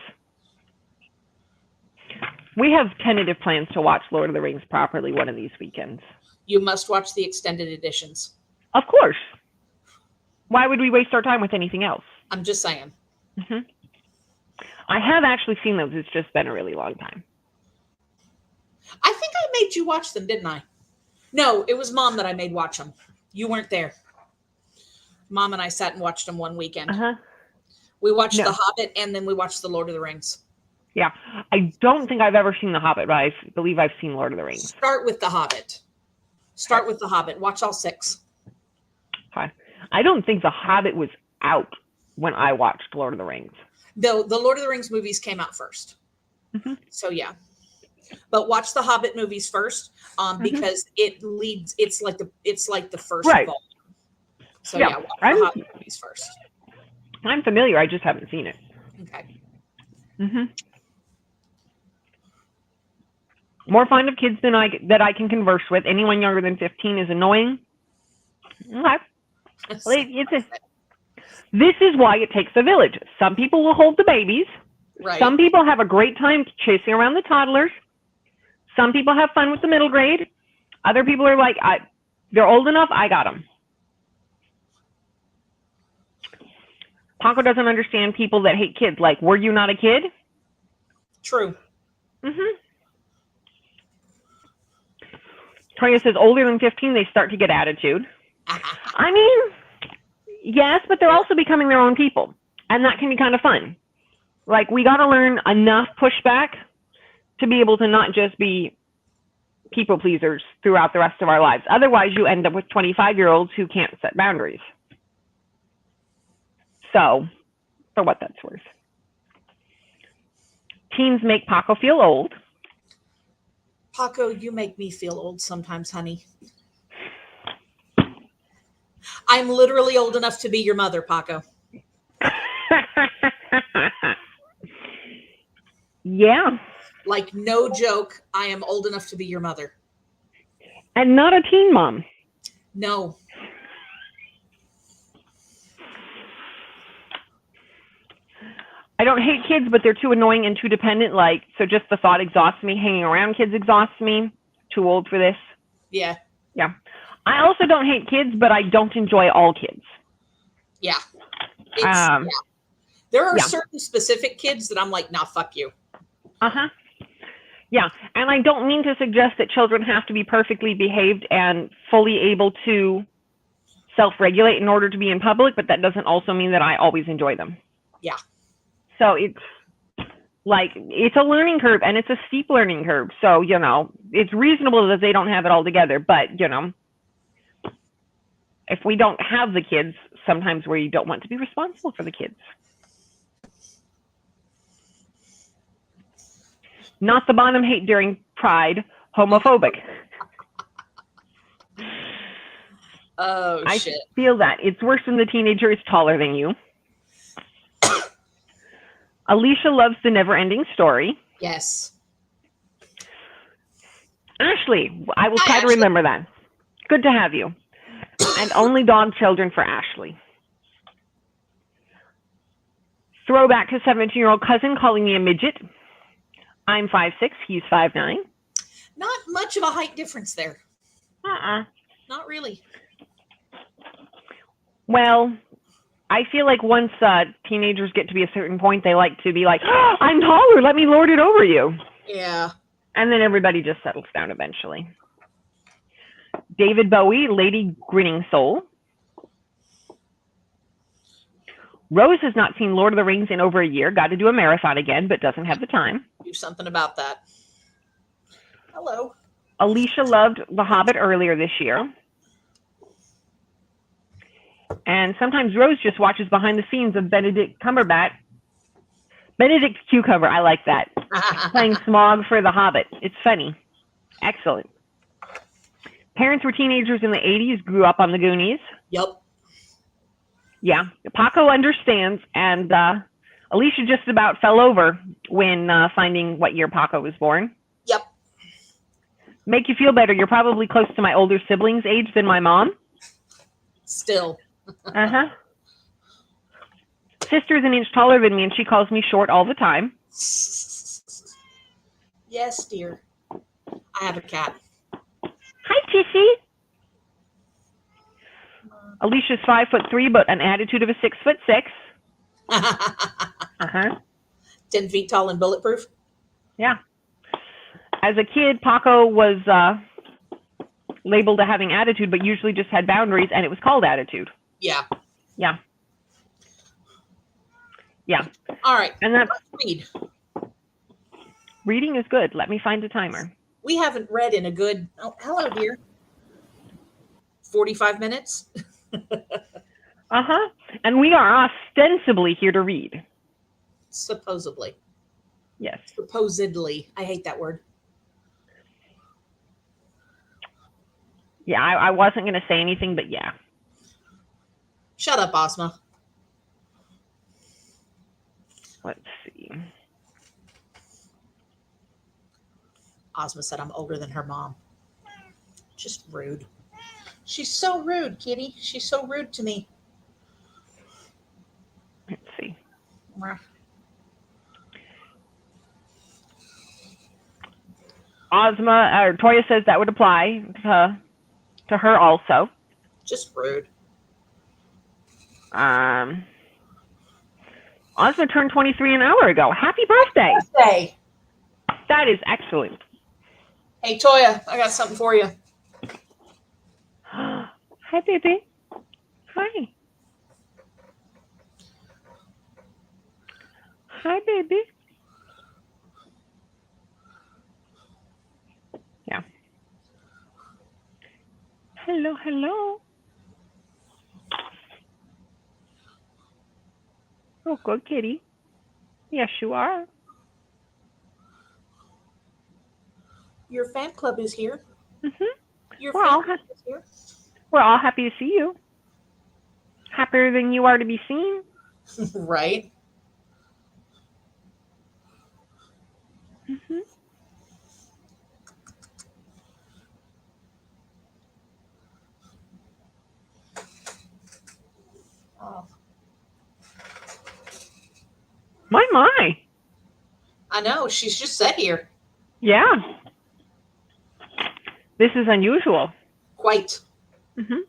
We have tentative plans to watch Lord of the Rings properly one of these weekends. You must watch the extended editions. Of course. Why would we waste our time with anything else? I'm just saying. Mm-hmm. I have actually seen those. It's just been a really long time. I think I made you watch them, didn't I? No, it was Mom that I made watch them. You weren't there. Mom and I sat and watched them one weekend. Uh-huh. We watched The Hobbit, and then we watched The Lord of the Rings. Yeah. I don't think I've ever seen The Hobbit, but I believe I've seen Lord of the Rings. Start with The Hobbit. Start with The Hobbit. Watch all 6. Okay. I don't think The Hobbit was out when I watched Lord of the Rings. The Lord of the Rings movies came out first. Mm-hmm. So, yeah. But watch the Hobbit movies first, because it leads. It's like the first. Right. Volume. So yeah, watch the Hobbit movies first. I'm familiar. I just haven't seen it. Okay. Mm-hmm. More fond of kids than that I can converse with. Anyone younger than 15 is annoying. Okay. This is why it takes a village. Some people will hold the babies. Right. Some people have a great time chasing around the toddlers. Some people have fun with the middle grade. Other people are like, they're old enough, I got them. Paco doesn't understand people that hate kids. Like, were you not a kid? True. Mm-hmm. Toya says, older than 15, they start to get attitude. I mean, yes, but they're also becoming their own people. And that can be kind of fun. Like, we got to learn enough pushback to be able to not just be people pleasers throughout the rest of our lives. Otherwise, you end up with 25-year-olds who can't set boundaries. So, for what that's worth. Teens make Paco feel old. Paco, you make me feel old sometimes, honey. I'm literally old enough to be your mother, Paco. Yeah. Like, no joke, I am old enough to be your mother. And not a teen mom. No. I don't hate kids, but they're too annoying and too dependent. Like, so just the thought exhausts me. Hanging around kids exhausts me. Too old for this. Yeah. Yeah. I also don't hate kids, but I don't enjoy all kids. Yeah. Yeah. There are certain specific kids that I'm like, nah, fuck you. Uh-huh. Yeah. And I don't mean to suggest that children have to be perfectly behaved and fully able to self-regulate in order to be in public, but that doesn't also mean that I always enjoy them. Yeah. So it's like, it's a learning curve, and it's a steep learning curve. So, you know, it's reasonable that they don't have it all together, but, you know, if we don't have the kids, sometimes we don't want to be responsible for the kids. Not the bottom hate during Pride, homophobic. Oh, shit. I feel that. It's worse when the teenager is taller than you. Alicia loves the never-ending story. Yes. Ashley, I will try to remember that. Good to have you. And only dog children for Ashley. Throwback to 17-year-old cousin calling me a midget. I'm 5'6", he's 5'9". Not much of a height difference there. Not really. Well, I feel like once teenagers get to be a certain point, they like to be like, oh, I'm taller, let me lord it over you. Yeah. And then everybody just settles down eventually. David Bowie, Lady Grinning Soul. Rose has not seen Lord of the Rings in over a year. Got to do a marathon again, but doesn't have the time. Do something about that. Hello. Alicia loved The Hobbit earlier this year. And sometimes Rose just watches behind the scenes of Benedict Cumberbatch. Benedict Cucumber, I like that. Playing Smaug for The Hobbit. It's funny. Excellent. Parents were teenagers in the 80s, grew up on the Goonies. Yep. Yeah, Paco understands, and Alicia just about fell over when finding what year Paco was born. Yep. Make you feel better. You're probably close to my older siblings' age than my mom. Still. Uh-huh. Sister's an inch taller than me, and she calls me short all the time. Yes, dear. I have a cat. Hi, Tissy. Alicia's 5'3", but an attitude of a 6'6". Uh-huh. 10 feet tall and bulletproof. Yeah. As a kid, Paco was labeled a having attitude, but usually just had boundaries, and it was called attitude. Yeah. Yeah. Yeah. All right. And that's Read. Reading is good. Let me find a timer. We haven't read in a good, oh, hello, dear. 45 minutes. Uh-huh. And we are ostensibly here to read. Supposedly. Yes. Supposedly. I hate that word. Yeah, I wasn't going to say anything, but yeah. Shut up, Ozma. Let's see. Ozma said I'm older than her mom. Just rude. She's so rude, Kitty. She's so rude to me. Let's see. Ozma, or Toya says that would apply to her also. Just rude. Ozma turned 23 an hour ago. Happy birthday. Birthday. That is excellent. Hey, Toya, I got something for you. Hi, baby. Hi. Hi, baby. Yeah. Hello, hello. Oh, good kitty. Yes, you are. Your fan club is here. Mm-hmm. Your We're fan club is here. We're all happy to see you. Happier than you are to be seen. Right. Mm-hmm. Oh. My. I know. She's just sat here. Yeah. This is unusual. Quite. Mm-hmm.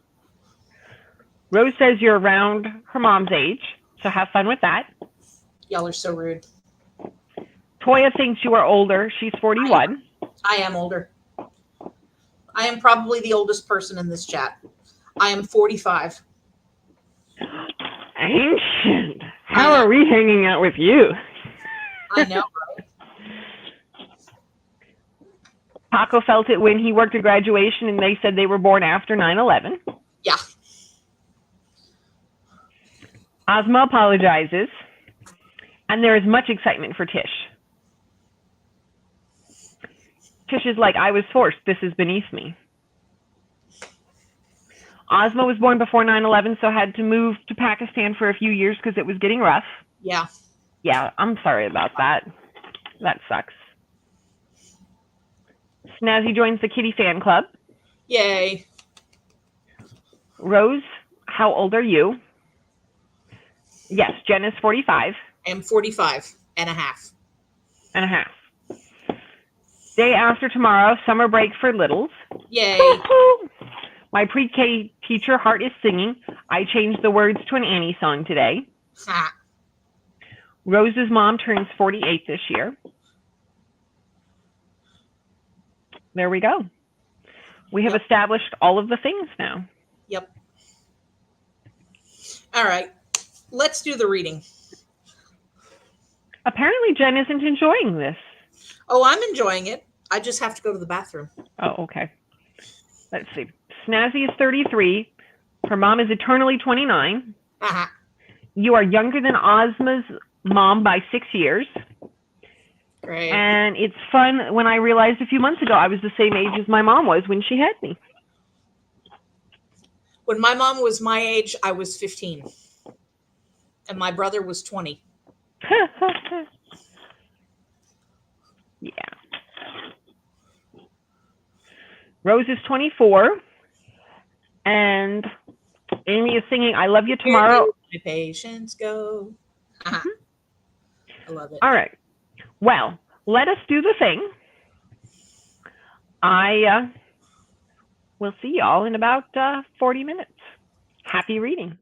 Rose says you're around her mom's age, so have fun with that. Y'all are so rude. Toya thinks you are older. She's 41. I am older. I am probably the oldest person in this chat. I am 45. Ancient. How are we hanging out with you? I know, right? Paco felt it when he worked at graduation and they said they were born after 9/11. Yeah. Ozma apologizes, and there is much excitement for Tish. Tish is like, I was forced. This is beneath me. Ozma was born before 9/11, so had to move to Pakistan for a few years because it was getting rough. Yeah. Yeah, I'm sorry about that. That sucks. Snazzy joins the kitty fan club. Yay. Rose, how old are you? Yes, Jen is 45. I am 45 and a half. And a half. Day after tomorrow, summer break for littles. Yay. Woo-hoo! My pre-K teacher, heart is singing. I changed the words to an Annie song today. Ha. Rose's mom turns 48 this year. There we go. We have established all of the things now. Yep. All right. Let's do the reading. Apparently, Jen isn't enjoying this. Oh, I'm enjoying it. I just have to go to the bathroom. Oh, okay. Let's see. Snazzy is 33. Her mom is eternally 29. Uh-huh. You are younger than Ozma's mom by 6 years. Great. And it's fun when I realized a few months ago I was the same age as my mom was when she had me. When my mom was my age, I was 15. And my brother was 20. Yeah. Rose is 24, and Amy is singing "I Love You Tomorrow." My patience go. I love it. All right. Well, let us do the thing. I will see y'all in about 40 minutes. Happy reading.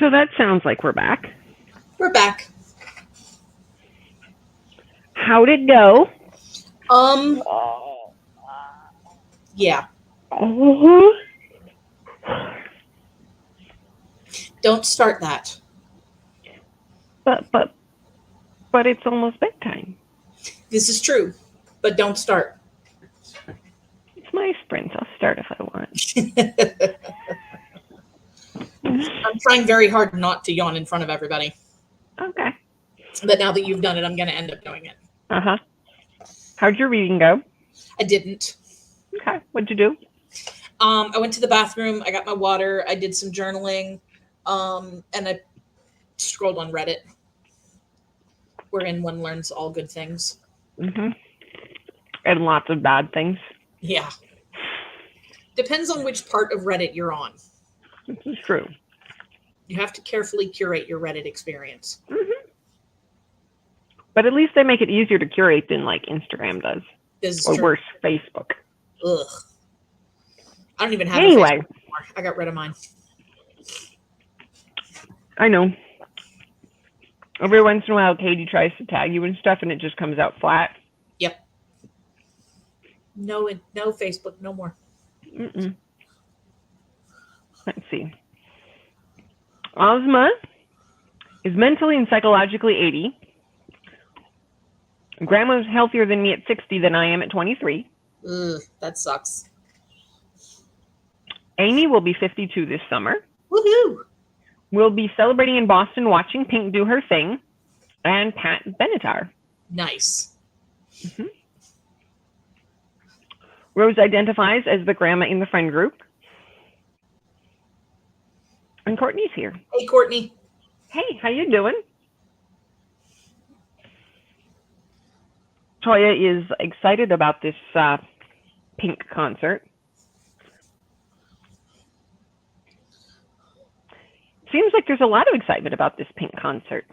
So that sounds like we're back. We're back. How'd it go? Yeah. Oh. Don't start that. But it's almost bedtime. This is true, but don't start. It's my sprint. I'll start if I want. I'm trying very hard not to yawn in front of everybody. Okay. But now that you've done it, I'm going to end up doing it. Uh-huh. How'd your reading go? I didn't. Okay. What'd you do? I went to the bathroom. I got my water. I did some journaling. And I scrolled on Reddit, wherein one learns all good things. Mm-hmm. And lots of bad things. Yeah. Depends on which part of Reddit you're on. This is true. You have to carefully curate your Reddit experience. Mm-hmm. But at least they make it easier to curate than like Instagram does. This is or true. Worse, Facebook. Ugh. I don't even have Anyway. a Facebook anymore. I got rid of mine. I know. Every once in a while, Katie tries to tag you and stuff, and it just comes out flat. Yep. No Facebook, no more. Mm-mm. Let's see. Ozma is mentally and psychologically 80. Grandma's healthier than me at 60 than I am at 23. Ugh, that sucks. Amy will be 52 this summer. Woohoo! We'll be celebrating in Boston, watching Pink do her thing, and Pat Benatar. Nice. Mm-hmm. Rose identifies as the grandma in the friend group. And Courtney's here. Hey, Courtney. Hey, how you doing? Toya is excited about this Pink concert. Seems like there's a lot of excitement about this Pink concert.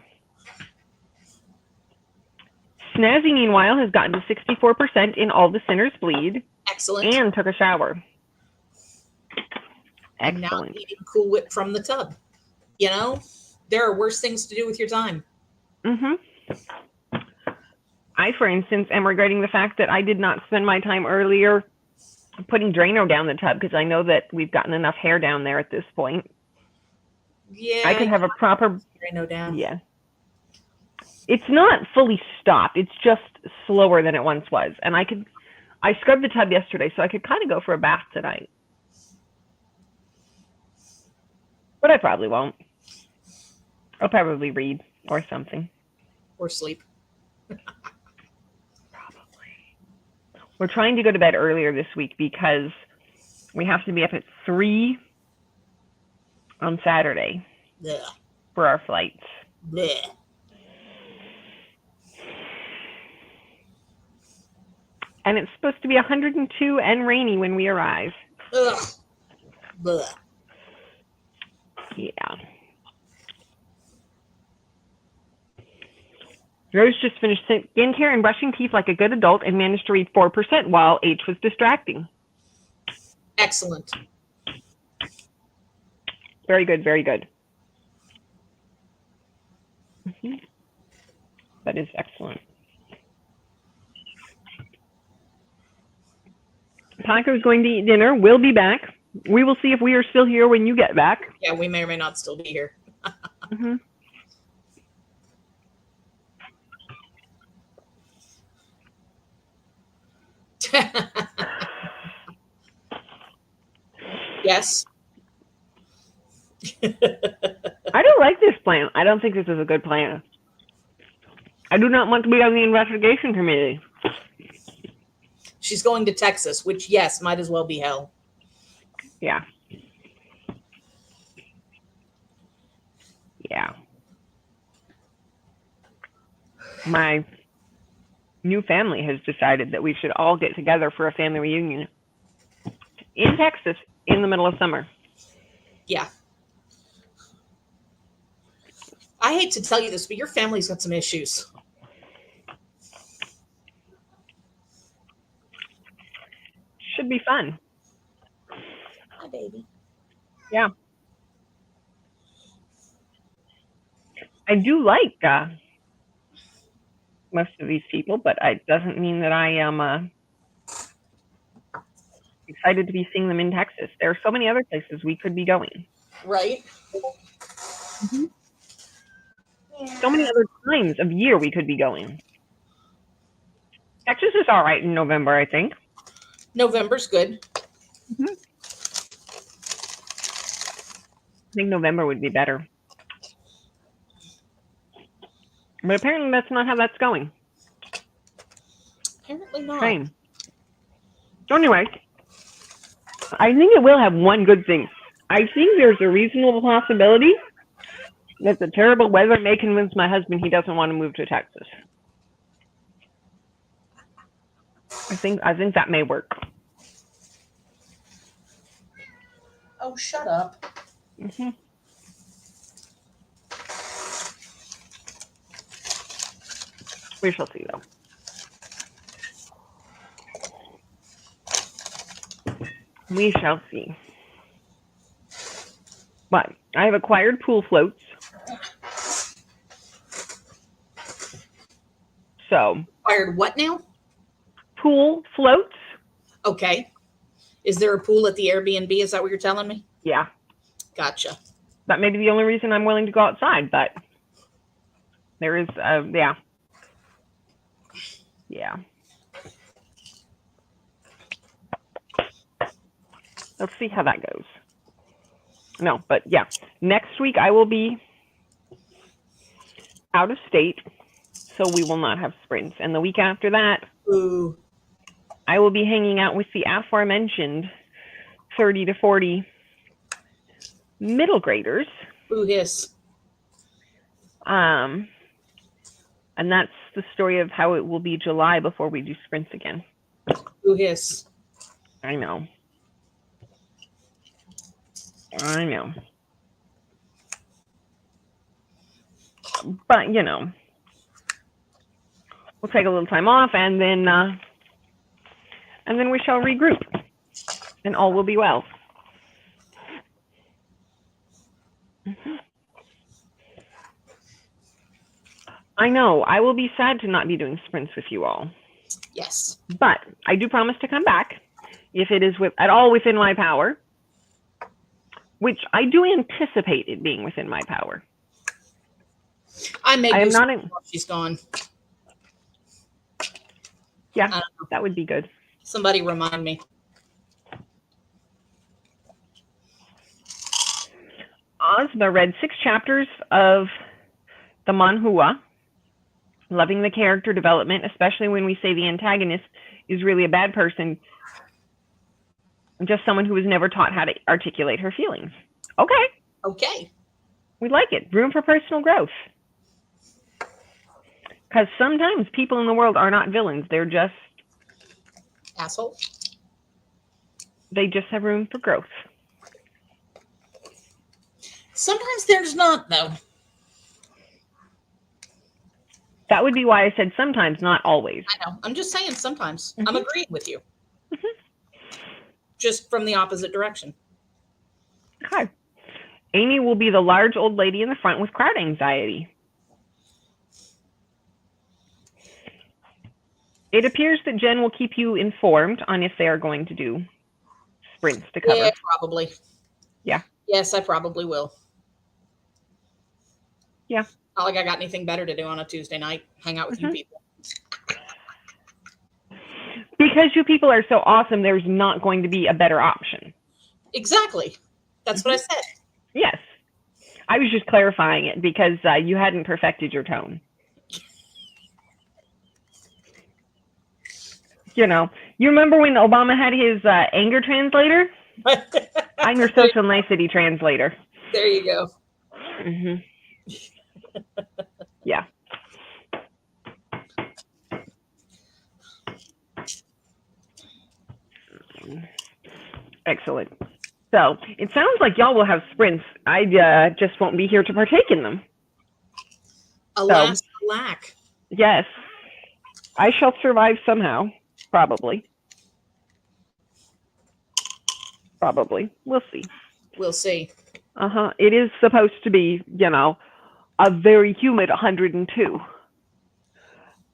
Snazzy, meanwhile, has gotten to 64% in All the Sinners Bleed. Excellent. And took a shower. And now Excellent. eating Cool Whip from the tub. You know, there are worse things to do with your time. Mm-hmm. I, for instance, am regretting the fact that I did not spend my time earlier putting Drano down the tub, because I know that we've gotten enough hair down there at this point. Yeah. I could have a proper Drano down. Yeah. It's not fully stopped. It's just slower than it once was. And I scrubbed the tub yesterday, so I could kind of go for a bath tonight. But I probably won't. I'll probably read or something. Or sleep. We're trying to go to bed earlier this week because we have to be up at 3 on Saturday Blech. for our flights. Blech. And it's supposed to be 102 and rainy when we arrive. Ugh. Blech. Yeah. Rose just finished skincare and brushing teeth like a good adult and managed to read 4% while H was distracting. Excellent. Very good, very good. Mm-hmm. That is excellent. Paco's going to eat dinner. We'll be back. We will see if we are still here when you get back. Yeah, we may or may not still be here. Mm-hmm. Yes. I don't like this plan. I don't think this is a good plan. I do not want to be on the investigation committee. She's going to Texas, which, yes, might as well be hell. Yeah. Yeah. My new family has decided that we should all get together for a family reunion in Texas in the middle of summer. Yeah. I hate to tell you this, but your family's got some issues. Should be fun. Hi, baby. Yeah. I do like most of these people, but it doesn't mean that I am excited to be seeing them in Texas. There are so many other places we could be going. Right? Mm-hmm. Yeah. So many other times of year we could be going. Texas is all right in November, I think. November's good. Mm-hmm. I think November would be better. But apparently that's not how that's going. Apparently not. Same. So anyway, I think it will have one good thing. I think there's a reasonable possibility that the terrible weather may convince my husband he doesn't want to move to Texas. I think that may work. Oh, shut up. Mm-hmm. We shall see, though. We shall see. But I have acquired pool floats. So. Acquired what now? Pool floats. Okay. Is there a pool at the Airbnb? Is that what you're telling me? Yeah. Gotcha. That may be the only reason I'm willing to go outside, but there is, yeah. Yeah. Let's see how that goes. No, but yeah. Next week I will be out of state, so we will not have sprints. And the week after that, ooh, I will be hanging out with the aforementioned 30 to 40 middle graders. Ooh, yes. And that's the story of how it will be July before we do sprints again. Ooh, yes. I know. I know. But, you know, we'll take a little time off and then we shall regroup and all will be well. Mm-hmm. I know. I will be sad to not be doing sprints with you all. Yes. But I do promise to come back if it is at all within my power, which I do anticipate it being within my power. I am not in. She's gone. Yeah, that would be good. Somebody remind me. Ozma read 6 chapters of the manhua, loving the character development, especially when we say the antagonist is really a bad person, just someone who was never taught how to articulate her feelings. Okay. Okay. We like it. Room for personal growth. Because sometimes people in the world are not villains. They're just assholes. They just have room for growth. Sometimes there's not, though. That would be why I said sometimes, not always. I know. I'm just saying sometimes. Mm-hmm. I'm agreeing with you. Mm-hmm. Just from the opposite direction. Okay. Amy will be the large old lady in the front with crowd anxiety. It appears that Jen will keep you informed on if they are going to do sprints to cover. Yeah, probably. Yeah. Yes, I probably will. Yeah. Not like I got anything better to do on a Tuesday night. Hang out with you people. Because you people are so awesome, there's not going to be a better option. Exactly. That's what I said. Yes. I was just clarifying it because you hadn't perfected your tone. You know, you remember when Obama had his anger translator? I'm your social nicety translator. There you go. Mm-hmm. Yeah. Excellent. So it sounds like y'all will have sprints. I just won't be here to partake in them. Alas, alack. Yes. I shall survive somehow. Probably. Probably. We'll see. We'll see. It is supposed to be, you know, a very humid 102.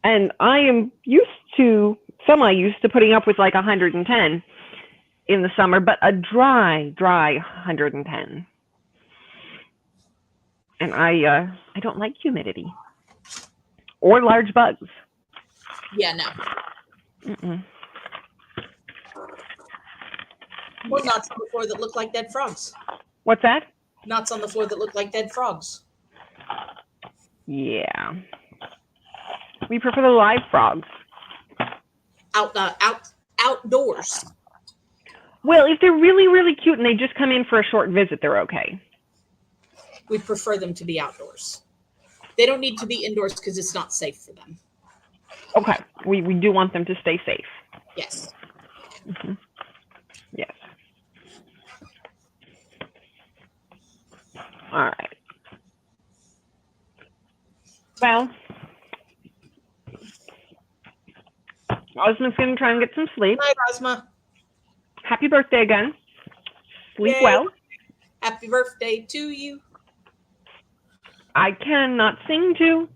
And I am semi-used to putting up with like 110 in the summer, but a dry 110. And I don't like humidity or large bugs. Yeah, no. Mm-mm. Or nuts on the floor that look like dead frogs. What's that? Nuts on the floor that look like dead frogs. Yeah. We prefer the live frogs. Outdoors. Well, if they're really, really cute and they just come in for a short visit, they're okay. We prefer them to be outdoors. They don't need to be indoors because it's not safe for them. Okay. We do want them to stay safe. Yes. Mm-hmm. Yes. All right. Well, Ozma's going to try and get some sleep. Night, Ozma. Happy birthday again. Sleep Yay. well. Happy birthday to you. I cannot sing to,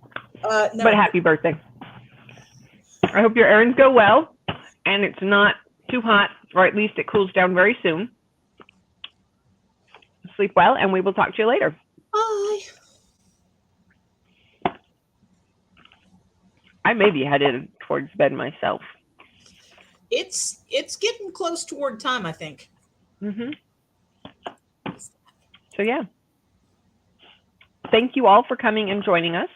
No. but happy birthday. I hope your errands go well and it's not too hot, or at least it cools down very soon. Sleep well, and we will talk to you later. Bye. I may be headed towards bed myself. It's getting close toward time, I think. Mm-hmm. So yeah. Thank you all for coming and joining us.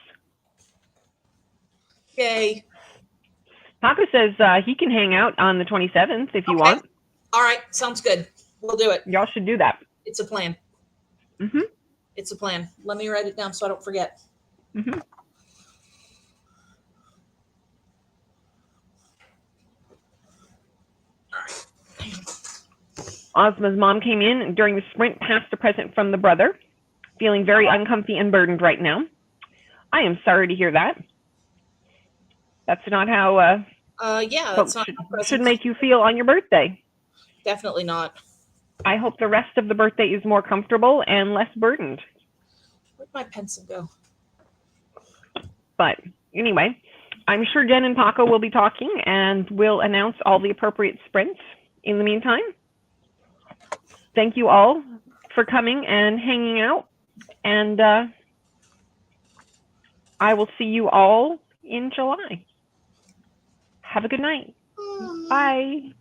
Yay. Paco says he can hang out on the 27th if you want. All right. Sounds good. We'll do it. Y'all should do that. It's a plan. Mm-hmm. It's a plan. Let me write it down so I don't forget. Mm-hmm. All right. Ozma's mom came in and during the sprint, passed a present from the brother, feeling very uncomfy and burdened right now. I am sorry to hear that. That's not how Yeah, folks that's not should make you feel on your birthday. Definitely not. I hope the rest of the birthday is more comfortable and less burdened. Where'd my pencil go? But anyway, I'm sure Jen and Paco will be talking and we'll announce all the appropriate sprints in the meantime. Thank you all for coming and hanging out. And I will see you all in July. Have a good night. Bye.